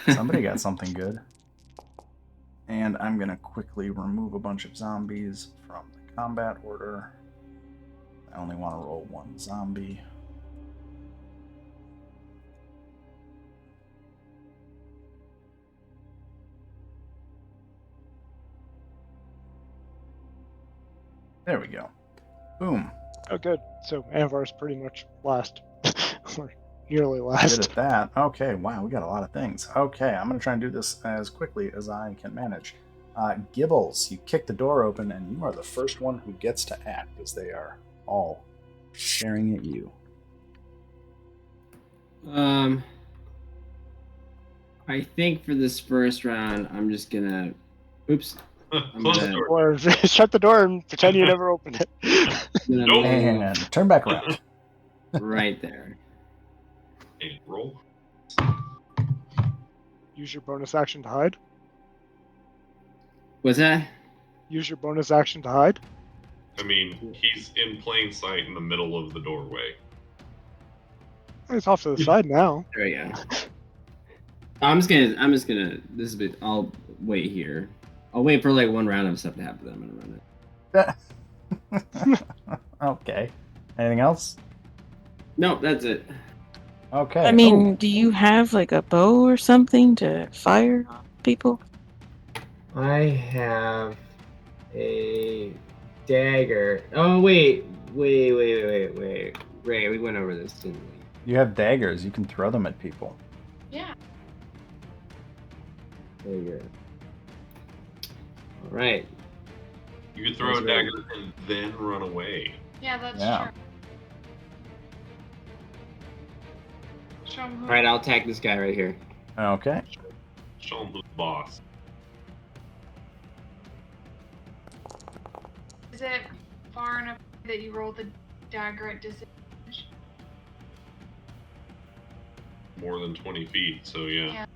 Somebody got something good. And I'm going to quickly remove a bunch of zombies from the combat order. I only want to roll one zombie. There we go. Boom. Oh, good. So Anvar's pretty much last. Or nearly Good last. at that. Okay, wow, we got a lot of things. Okay, I'm going to try and do this as quickly as I can manage. Gibbles, you kick the door open, and you are the first one who gets to act, as they are all staring at you. I think for this first round, I'm just gonna. Oops. close the gonna- door. Or shut the door and pretend you never opened it. I'm gonna Nope. move And turn back around. right there. And roll. Use your bonus action to hide. What's that? Use your bonus action to hide. I mean, he's in plain sight in the middle of the doorway. It's off to the side now. There we go. I'm just gonna. This is a bit. I'll wait here. I'll wait for like one round of stuff to happen. Then I'm gonna run it. Okay. Anything else? No, that's it. Okay. I mean, do you have like a bow or something to fire on people? I have a dagger. Oh wait. Ray, we went over this, didn't we? You have daggers. You can throw them at people. Yeah. Dagger. All right. You could throw That's a right. dagger and then run away. Yeah, that's Yeah. true. Show 'em who. All right, I'll attack this guy right here. Okay. Show him who's boss. Is it far enough that you roll the dagger at disadvantage? More than 20 feet, so yeah. Yeah.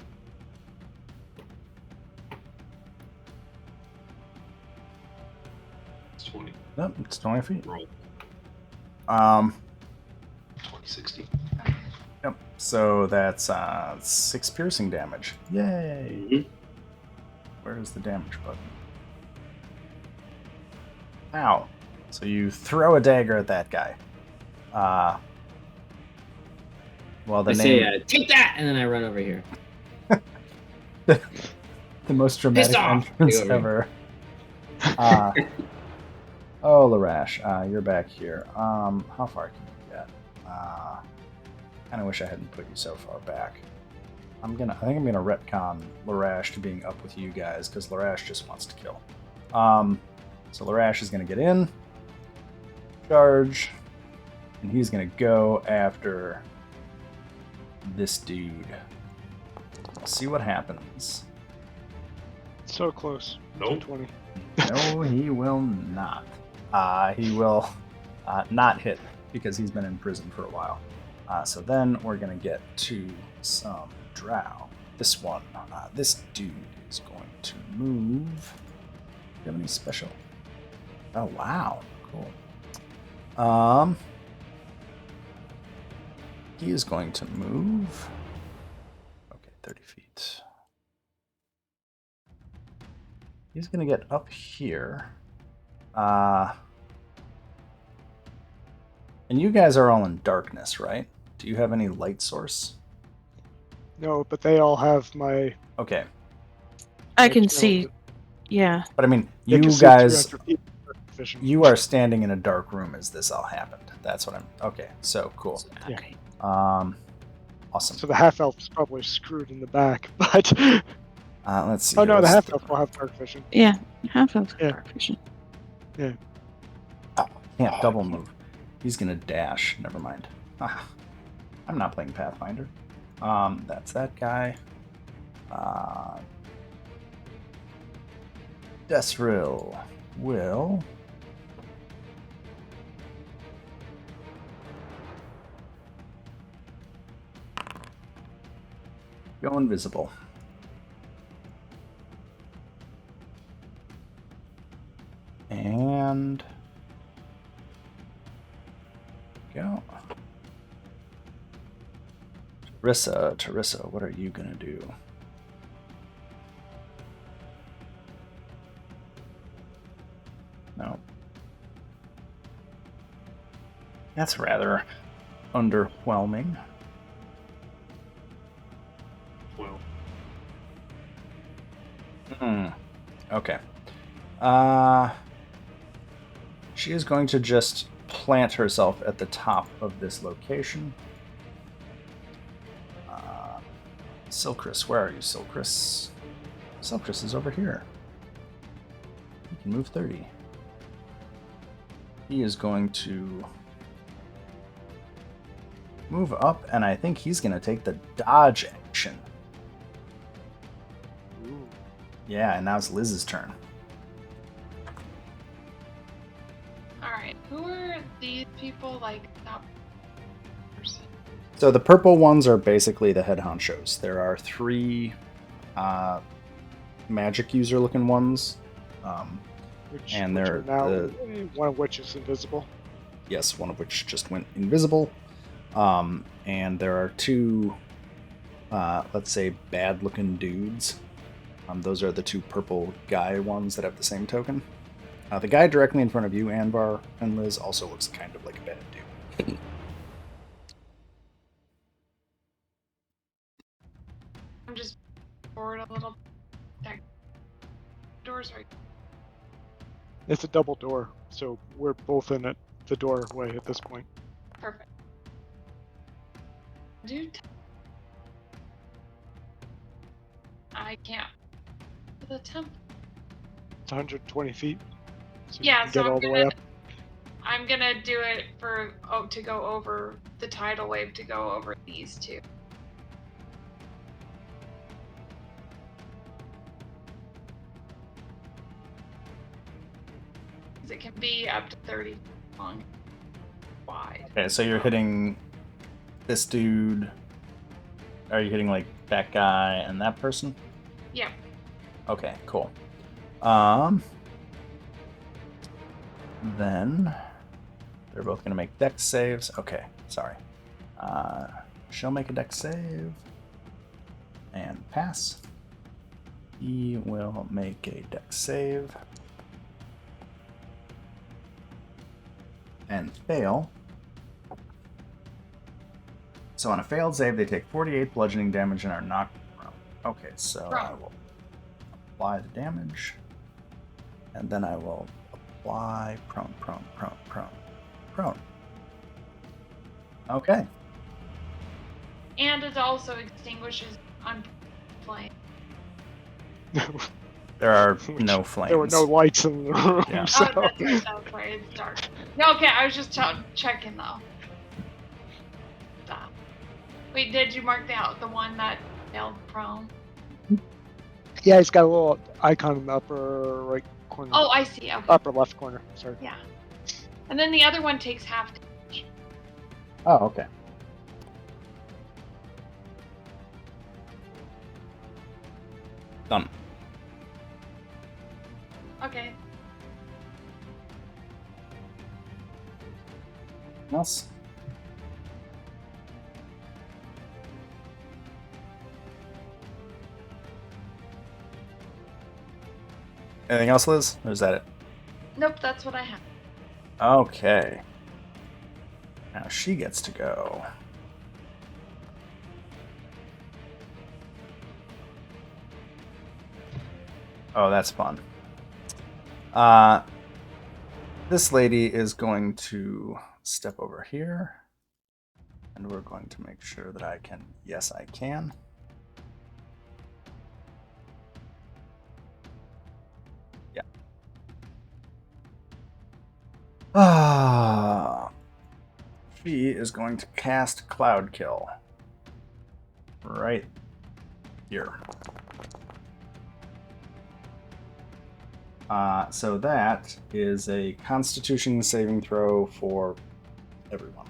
It's 20. Nope, it's 20 feet. Roll. 2060. Okay. Yep. So that's 6 piercing damage. Yay! Where's the damage button? Ow. So you throw a dagger at that guy. Well, the I name, say, take that, and then I run over here. the most dramatic Piss off! entrance Go over ever. Oh, Larash, you're back here. How far can you get? Kind of wish I hadn't put you so far back. I think I'm gonna retcon Larash to being up with you guys because Larash just wants to kill. So Larash is gonna get in, charge, and he's gonna go after this dude. We'll see what happens. So close. Nope. 20. No, he will not. He will not hit because he's been in prison for a while. So then we're going to get to some Drow. This one, this dude is going to move. Do you have any special? Oh, wow. Cool. He is going to move. Okay, 30 feet. He's gonna get up here. And you guys are all in darkness, right? Do you have any light source? No, but they all have my. Okay. I can external- see. Yeah. But I mean, they can you see guys, 300 feet of vision. you are standing in a dark room as this all happened. That's what I'm. Okay, so cool. Yeah. Okay. Awesome. So the half elf's probably screwed in the back, but. Let's see. Oh here. no, the What's half elf will have dark vision. Yeah. Half of Yeah. dark vision. Can't double move. He's gonna dash. Never mind. I'm not playing Pathfinder. That's that guy. Desril will go invisible. And go. Terissa, what are you gonna do? No. That's rather underwhelming. Well, Okay. She is going to just plant herself at the top of this location. Silchris, where are you, Silchris? Silchris is over here. He can move 30. He is going to move up, and I think he's going to take the dodge action. Ooh. Yeah, and now it's Liz's turn. Alright, who are these people, like, that person? So the purple ones are basically the head honchos. There are 3 magic user looking ones. And which they're are now the- one of which is invisible. Yes, one of which just went invisible. And there are 2, let's say, bad looking dudes. Those are the 2 purple guy ones that have the same token. The guy directly in front of you, Anvar and Liz, also looks kind of like a bad dude. I'm just forward a little. That doors right. It's a double door, so we're both in it, the doorway at this point. Perfect. Dude. I can't. To the temple. It's 120 feet, so Yeah, you can so get all the way up. I'm gonna do it for to go over the tidal wave to go over these 2. It can be up to 30 long, wide. Okay, so you're hitting this dude. Are you hitting like that guy and that person? Yeah. Okay, cool. Then they're both gonna make dex saves. Okay, sorry. She'll make a dex save and pass. He will make a dex save and fail. So on a failed save, they take 48 bludgeoning damage and are knocked prone. Okay, so I will apply the damage, and then I will apply prone. Okay. And it also extinguishes on flame. There are Which- no flames. There were no lights in the room, Yeah. so Oh, that's right. It's dark. No, okay, I was just checking though. Stop. Wait, did you mark the one that failed prone? yeah, he's got a little icon in the upper right corner. Oh, I see. Okay. Upper left corner. Sorry. Yeah. And then the other one takes half damage. Oh, okay. Done. Okay. Else? Anything else, Liz? Or is that it? Nope, that's what I have. Okay. Now she gets to go. Oh, that's fun. This lady is going to step over here. And we're going to make sure that I can. Yes, I can. Yeah. She is going to cast Cloud Kill. Right here. So that is a Constitution saving throw for everyone.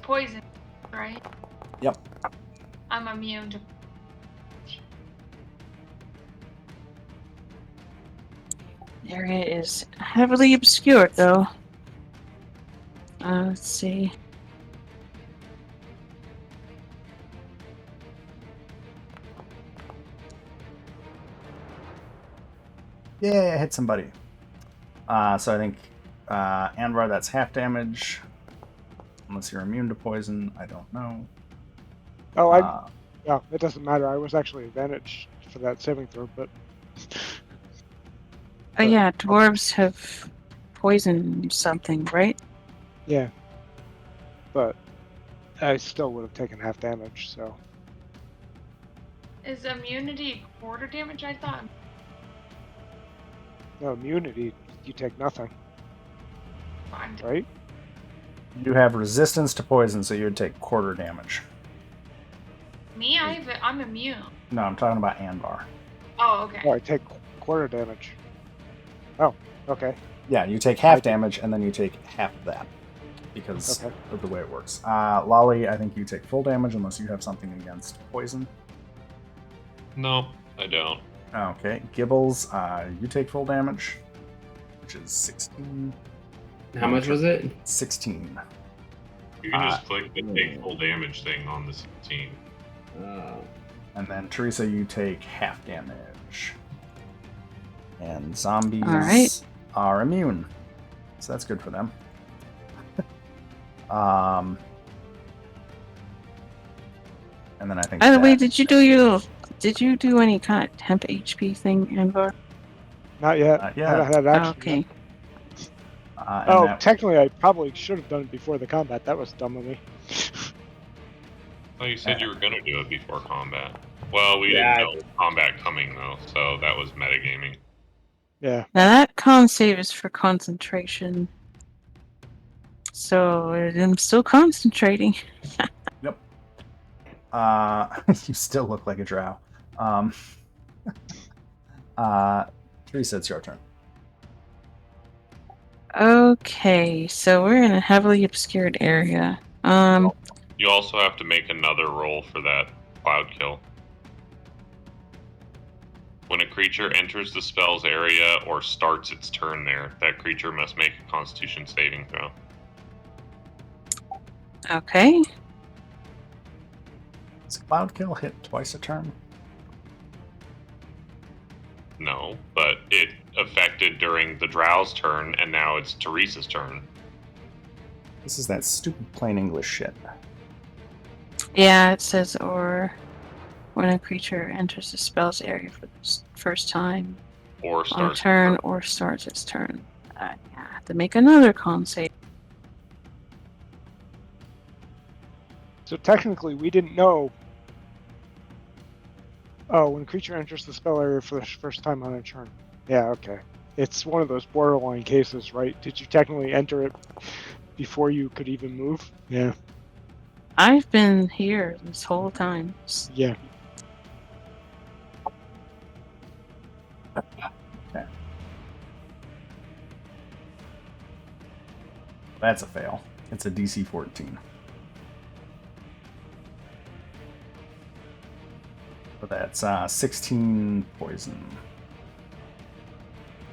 Poison, right? Yep. I'm immune to. The area is heavily obscured, though. Let's see. Yeah, I hit somebody. So I think Anvar, that's half damage. Unless you're immune to poison, I don't know. Oh, yeah, it doesn't matter. I was actually advantaged for that saving throw, but Oh yeah, dwarves have poison something, right? yeah. But I still would have taken half damage, so. Is immunity quarter damage? I thought. No, immunity, you take nothing, Fine. right? You have resistance to poison, so you would take quarter damage. Me, I'm immune. No, I'm talking about Anvar. Oh, okay. Oh, I take quarter damage. Oh, okay. Yeah, you take half damage, and then you take half of that. Because of the way it works. Lolly, I think you take full damage unless you have something against poison. No, I don't. Okay. Gibbles, you take full damage, which is 16. How much was it? 16. You can just click the take full damage thing on the 16. And then Teresa, you take half damage. And zombies are immune. So that's good for them. And then I think. By the way, did you do any kind of temp HP thing, Anvar? Not yet. Yeah. I haven't had action Okay. yet. Technically, I probably should have done it before the combat. That was dumb of me. Oh, you said you were going to do it before combat. Well, we didn't know combat coming, though, so that was metagaming. Yeah. Now that con save is for concentration. So I'm still concentrating. Yep. You still look like a drow. Teresa, it's your turn. Okay, so we're in a heavily obscured area. You also have to make another roll for that cloud kill. When a creature enters the spell's area or starts its turn there, that creature must make a Constitution saving throw. Okay. Does Cloud Kill hit twice a turn? No, but it affected during the Drow's turn, and now it's Teresa's turn. This is that stupid plain English shit. Yeah, it says or when a creature enters the spell's area for the first time Or on a starts turn or starts its turn. Yeah, I have to make another con save. So technically, we didn't know. Oh, when a creature enters the spell area for the first time on a turn. Yeah, okay. It's one of those borderline cases, right? Did you technically enter it before you could even move? Yeah. I've been here this whole time. Yeah. Okay. That's a fail. It's a DC 14. So that's 16 poison.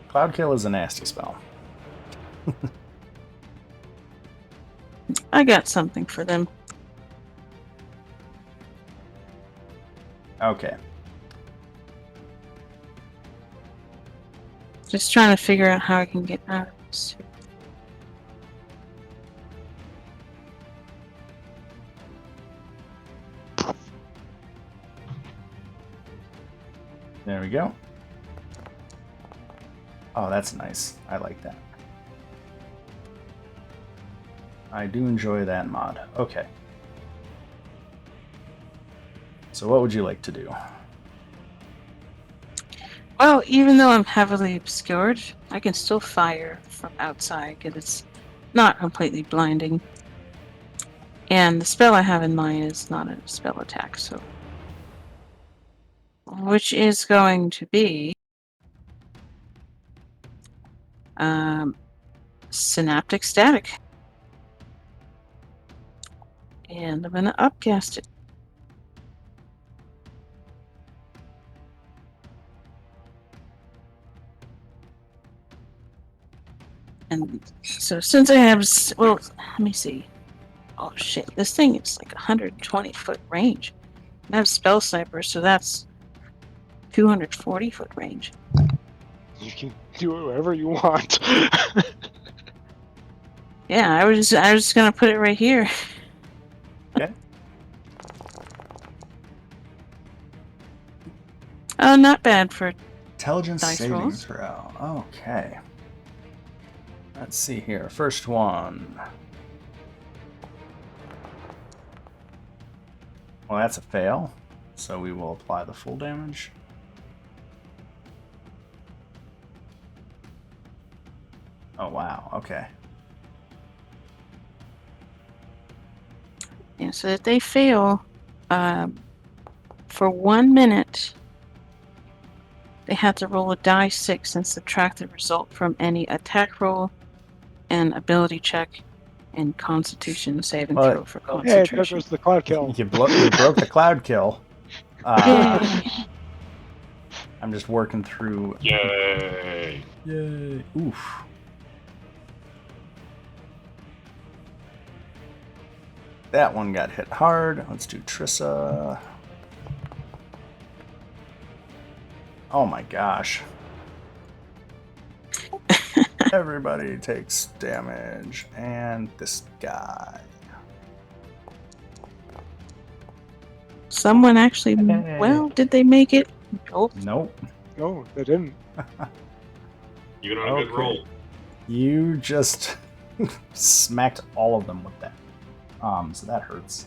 Cloud Kill is a nasty spell. I got something for them. Okay. Just trying to figure out how I can get out of this. There we go. Oh, that's nice. I like that. I do enjoy that mod. Okay. So what would you like to do? Well, even though I'm heavily obscured, I can still fire from outside because it's not completely blinding. And the spell I have in mind is not a spell attack, so... Which is going to be... Synaptic Static. And I'm going to upcast it. And so since I have... Well, let me see. Oh shit, this thing is like 120-foot range. I have Spell Sniper, so that's 240-foot range. You can do it wherever you want. Yeah, I was just gonna put it right here. Okay. Oh, not bad for... Intelligence Dice saving rolls. throw. Okay. Let's see here. First one. Well, that's a fail. So we will apply the full damage. Oh, wow. Okay. Yeah, so that they fail for 1 minute, they have to roll a die 6 and subtract the result from any attack roll and ability check and constitution saving Well, throw for Hey, there concentration. goes the cloud kill. You broke the cloud kill. Yay. I'm just working through. Yay! Yay. Oof. That one got hit hard. Let's do Trissa. Oh my gosh. Everybody takes damage. And this guy. Someone actually... Hey. Well, did they make it? Nope. Nope. No, they didn't. Even on a good Okay. roll. You just smacked all of them with that. So that hurts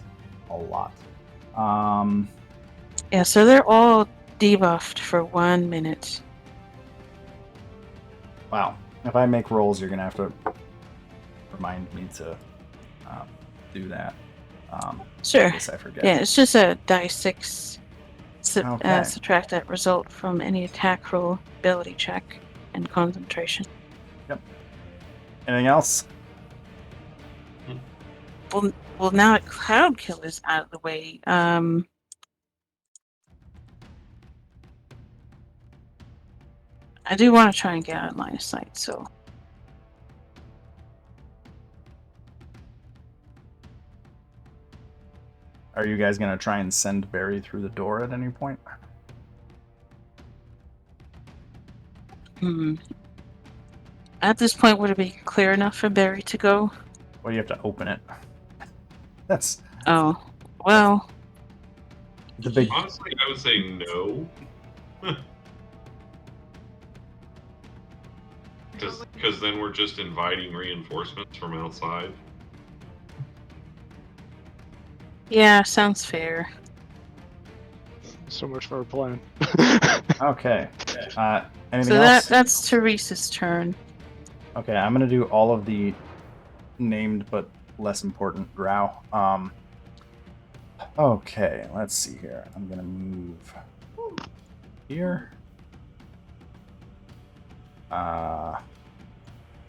a lot. Yeah, so they're all debuffed for 1 minute. Wow. If I make rolls, you're gonna have to remind me to do that. Sure. In case I forget. Yeah, it's just a die 6. Okay. Subtract that result from any attack roll, ability check, and concentration. Anything else? Well, now that Cloud Kill is out of the way, I do want to try and get out of line of sight, so... Are you guys gonna try and send Barry through the door at any point? At this point, would it be clear enough for Barry to go? Well, you have to open it. That's Oh, well... the big. Honestly, I would say no. Because then we're just inviting reinforcements from outside. Yeah, sounds fair. So much for a plan. Okay. Anything So else? that's Teresa's turn. Okay, I'm gonna do all of the named but less important Drow. Okay, let's see here. I'm gonna move here.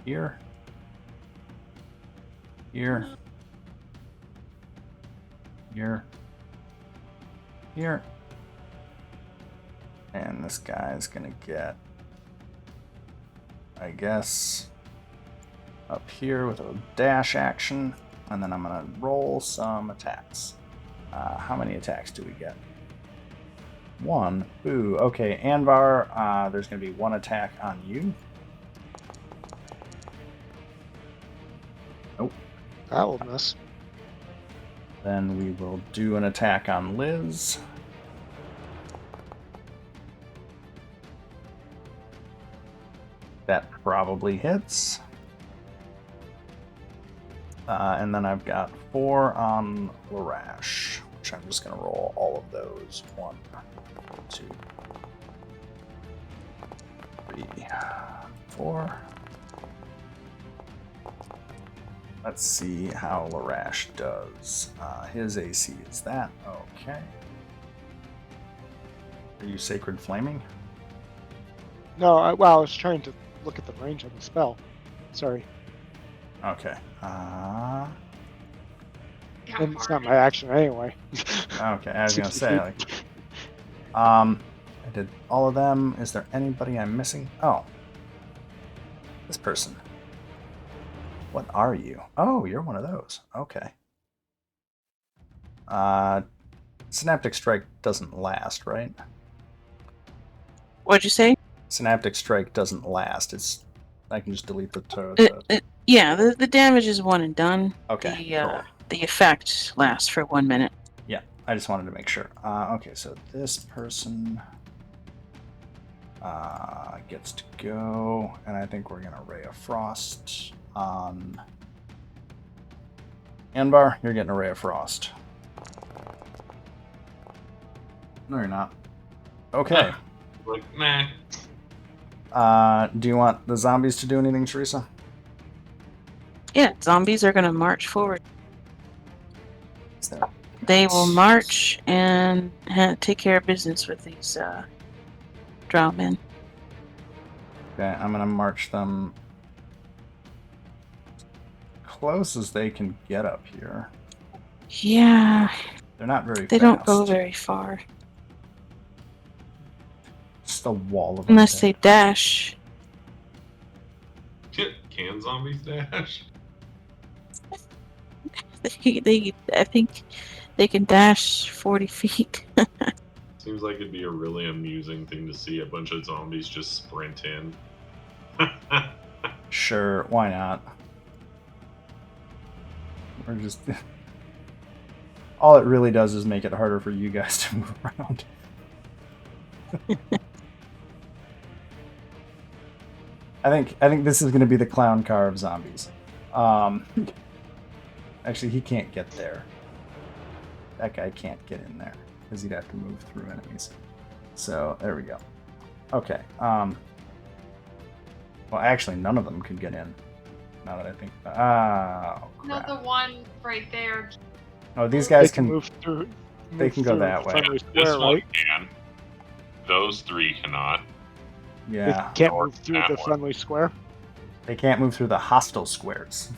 Here. Here. Here. Here. And this guy's gonna get, I guess, up here with a dash action, and then I'm gonna roll some attacks. How many attacks do we get? 1. Ooh, okay. Anvar, there's going to be 1 attack on you. Nope. That will miss. Then we will do an attack on Liz. That probably hits. And then I've got 4 on Larash, which I'm just going to roll all of those. 1, 2, 3, 4. Let's see how Larash does. His AC is that. Okay. Are you Sacred Flaming? No, I was trying to look at the range of the spell. Sorry. Okay. How And it's far not my action anyway. Okay, I was gonna 60 say, feet. like, I did all of them. Is there anybody I'm missing? Oh, this person. What are you? Oh, you're one of those. Okay. Synaptic Strike doesn't last, right? What'd you say? Synaptic Strike doesn't last. I can just delete the Yeah, the damage is one and done. Okay, cool. The effect lasts for 1 minute. Yeah, I just wanted to make sure. Okay, so this person gets to go, and I think we're gonna Ray of Frost on Anvar. You're getting a Ray of Frost. No, you're not. Okay. Like, nah. Do you want the zombies to do anything, Teresa? Yeah, zombies are gonna march forward. Is there- They will march and take care of business with these drow men. Okay, I'm gonna march them close as they can get up here. Yeah, They're not very they fast. don't go very far Just a wall of unless undead. they dash. Can zombies dash? I think they can dash 40 feet. Seems like it'd be a really amusing thing to see a bunch of zombies just sprint in. Sure, why not? We're just... All it really does is make it harder for you guys to move around. I think this is going to be the clown car of zombies. Actually, he can't get there. That guy can't get in there because he'd have to move through enemies. So there we go. Okay. Well, actually, none of them could get in. Now that I think. Oh, No, crap. the one right there. Oh, these guys They can can. move through. They can go through that way. friendly This square, one right? can. Those 3 cannot. Yeah. They can't Or move through that the one. friendly square. They can't move through the hostile squares.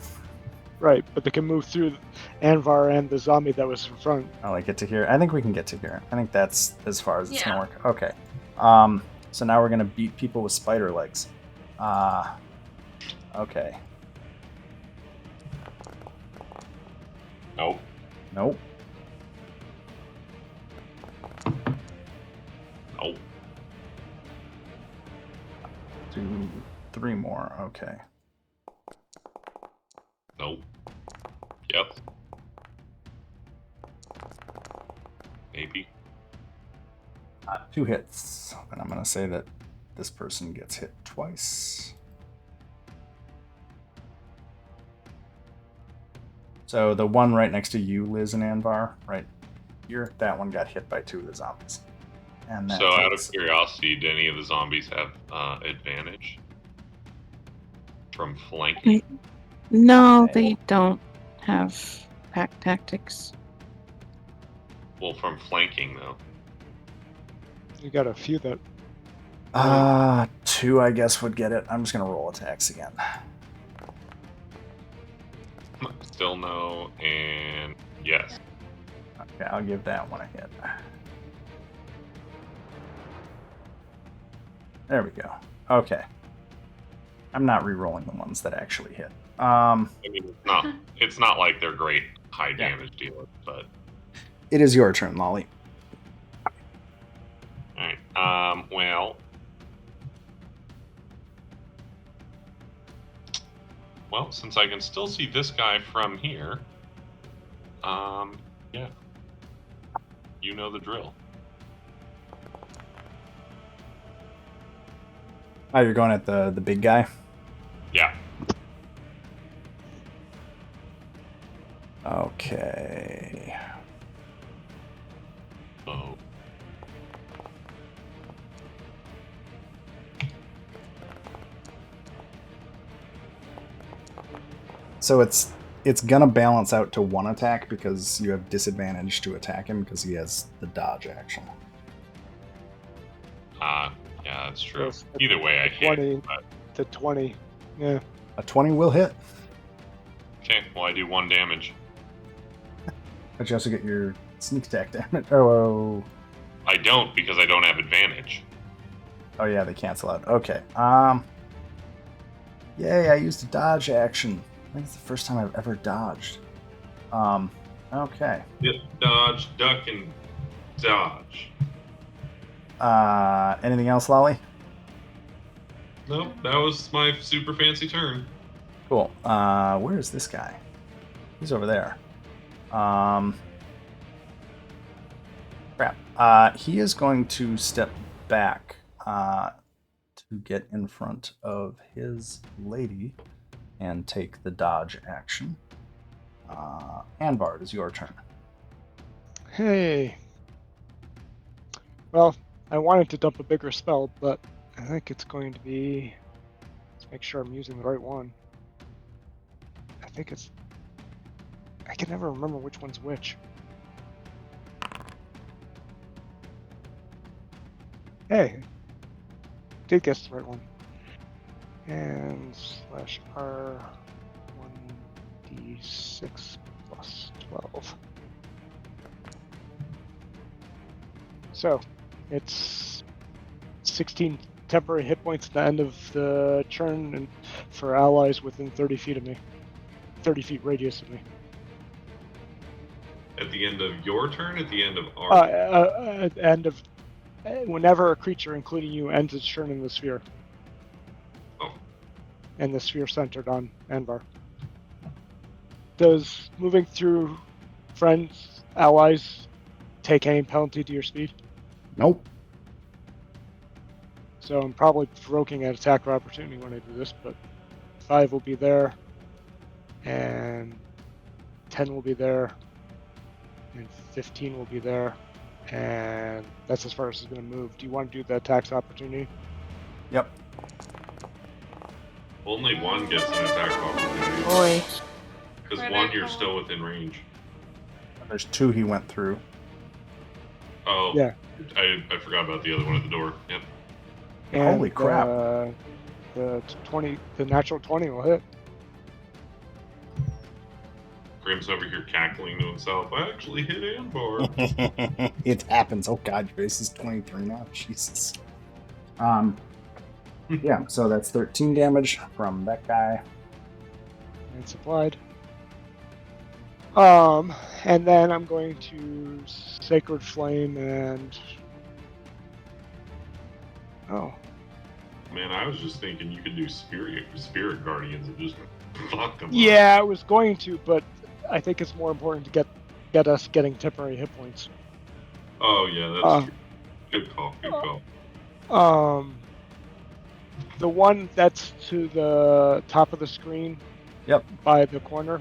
Right, but they can move through Anvar and the zombie that was in front. Oh, I get to here. I think we can get to here. I think that's as far as it's Yeah. gonna work. Okay. So now we're gonna beat people with spider legs. Okay. Nope. Nope. Nope. 2, 3 more. Okay. Nope. Yep. Maybe. 2 hits. And I'm gonna say that this person gets hit twice. So the one right next to you, Liz and Anvar, right here, that one got hit by 2 of the zombies. And that So, out of takes- curiosity, do any of the zombies have advantage from flanking? No, Okay. they don't have pack tactics. Well, from flanking though. You got a few that 2, I guess, would get it. I'm just gonna roll attacks again. Still no, and yes. Okay, I'll give that one a hit. There we go. Okay. I'm not re-rolling the ones that actually hit. I mean, it's not like they're great high Yeah. damage dealers, but It is your turn, Lolly. Well, since I can still see this guy from here, yeah. You know the drill. Oh, you're going at the big guy? Yeah. Okay. Oh. So it's gonna balance out to one attack because you have disadvantage to attack him because he has the dodge action. Yeah, that's true. Yes, Either way, I hit. 20 But... to 20. Yeah. A 20 will hit. Okay, well, I do 1 damage. But you also get your sneak attack damage. Oh, I don't because I don't have advantage. oh yeah, they cancel out. Okay. Yay! I used a dodge action. I think it's the first time I've ever dodged. Okay. Yep, dodge, duck, and dodge. Anything else, Lolly? Nope, that was my super fancy turn. Cool. Where is this guy? He's over there. Crap. He is going to step back to get in front of his lady and take the dodge action. Anvar, it is your turn. Hey. Well, I wanted to dump a bigger spell, but I think it's going to be... Let's make sure I'm using the right one. I think it's... I can never remember which one's which. Hey. Did guess the right one. And /R 1d6 plus 12. So, it's 16 temporary hit points at the end of the turn, and for allies within 30 feet of me. 30 feet radius of me. At the end of your turn, at the end of our At the end of... Whenever a creature, including you, ends its turn in the sphere. Oh. And the sphere centered on Anvar. Does moving through friends, allies, take any penalty to your speed? Nope. So I'm probably provoking an attack of opportunity when I do this, but 5 will be there, and 10 will be there, and 15 will be there, and that's as far as it's going to move. Do you want to do the attacks opportunity? Yep. only one gets an attack of opportunity. Boy. Because Right, one, I you're call. still within range. There's 2 he went through. Oh, Yeah. I forgot about the other one at the door. Yep. And Holy crap. The natural 20 will hit. Grim's over here cackling to himself. I actually hit Anvar. It happens. Oh god, your base is 23 now. Jesus. Yeah, so that's 13 damage from that guy. And supplied. And then I'm going to Sacred Flame and... Oh. Man, I was just thinking you could do Spirit Guardians and just fuck them up. Yeah, I was going to, but I think it's more important to get us getting temporary hit points. Oh, yeah, that's true. Good call, good call. The one that's to the top of the screen. Yep. By the corner.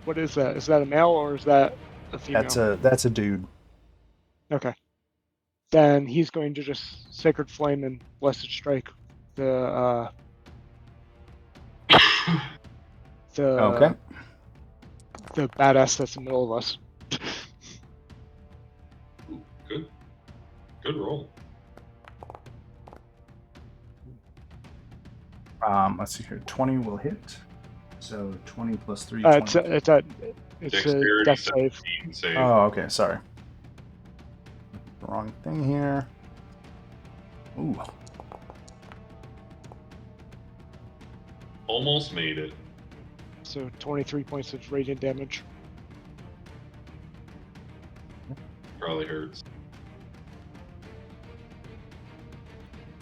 What is that? Is that a male or is that a female? That's a dude. Okay. Then he's going to just Sacred Flame and Blessed Strike the Okay. the badass that's in the middle of us. Ooh, good roll. Let's see here. 20 will hit. So 20 plus 3. It's 20. a Dexterity death save. 17 save. Oh, okay. Sorry. Wrong thing here. Ooh. Almost made it. So 23 points of radiant damage. Probably hurts.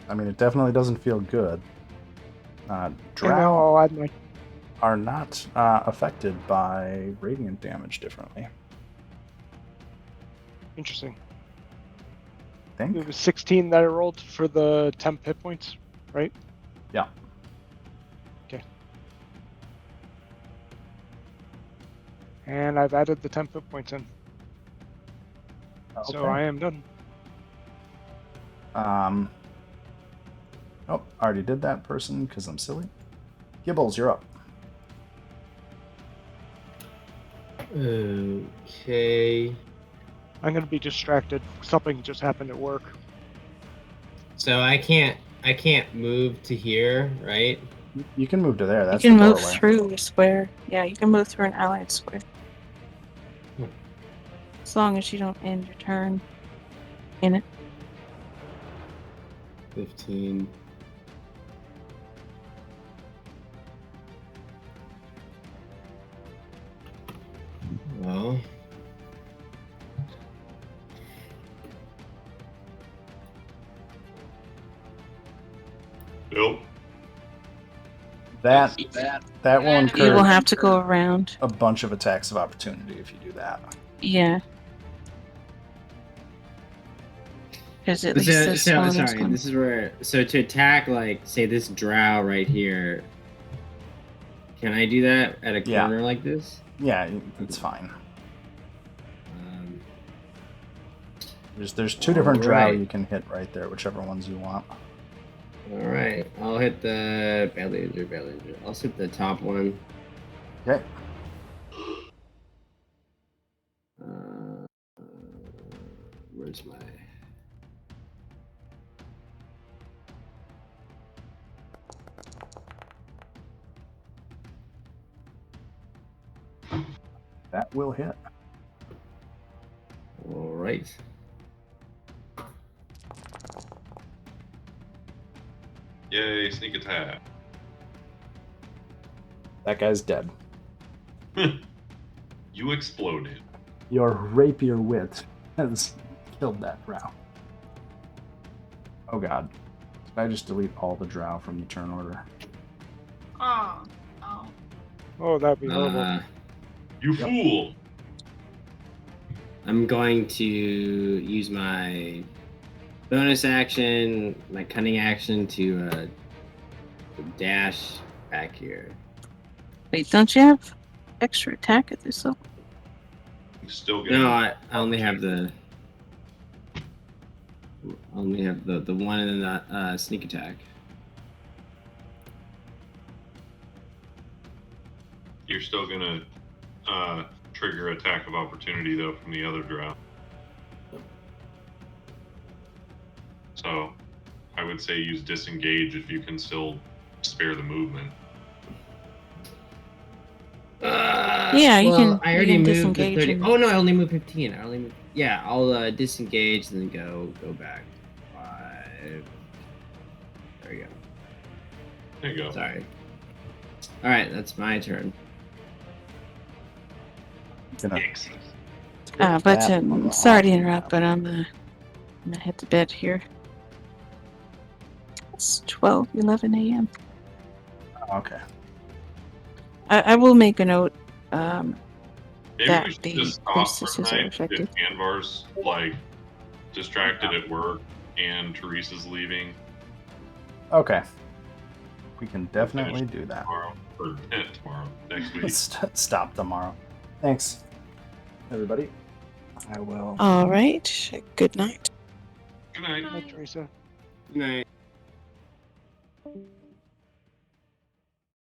I mean, it definitely doesn't feel good. And now Drow I'll add my. are not affected by radiant damage differently. Interesting. I think. It was 16 that I rolled for the temp hit points, right? Yeah. Okay. And I've added the temp hit points in. So I am done. Oh, I already did that person because I'm silly. Gibbles, you're up. Okay. I'm going to be distracted. Something just happened at work. So I can't move to here, right? You can move to there. That's you can the move doorway. through a square. Yeah, you can move through an allied square. As long as you don't end your turn in it. 15. Well, Nope. That will You will incur have to go around. a bunch of attacks of opportunity if you do that. Yeah. Because at least this one is sorry, one. this is where. So to attack, like, say this drow right here, can I do that at a Yeah. corner like this? Yeah, it's fine. There's two different drow Alright. you can hit right there, whichever ones you want. All right, I'll hit the Ballinger. I'll hit the top one. Okay. Where's my? That will hit. All right. Yay, sneak attack. That guy's dead. You exploded. Your rapier wit has killed that drow. Oh god. Did I just delete all the drow from the turn order? Oh, no. Oh, that'd be horrible. You Yep. fool! I'm going to use my bonus action, my cunning action to dash back here. Wait, don't you have extra attack at this level? You still get No, I only have the one in the sneak attack. You're still gonna trigger attack of opportunity though from the other drow. So I would say use disengage if you can still spare the movement. Yeah, you can- I you already can moved disengage the 30. and- Oh no, I only moved 15. Yeah, I'll disengage and then go back. 5. There we go. There you go. Sorry. All right, that's my turn. Gonna Excellent. But that- sorry to interrupt, but I'm gonna hit the bed here. It's 12:11 a.m. Okay. I will make a note. Maybe That we should the just stop priestesses for are tonight affected. if Anvar's like distracted at work and Teresa's leaving Okay. We can definitely do that. tomorrow or tomorrow next week. Stop tomorrow. Thanks, everybody. I will. All right. Good night. Good night. Hi, Teresa. Good night.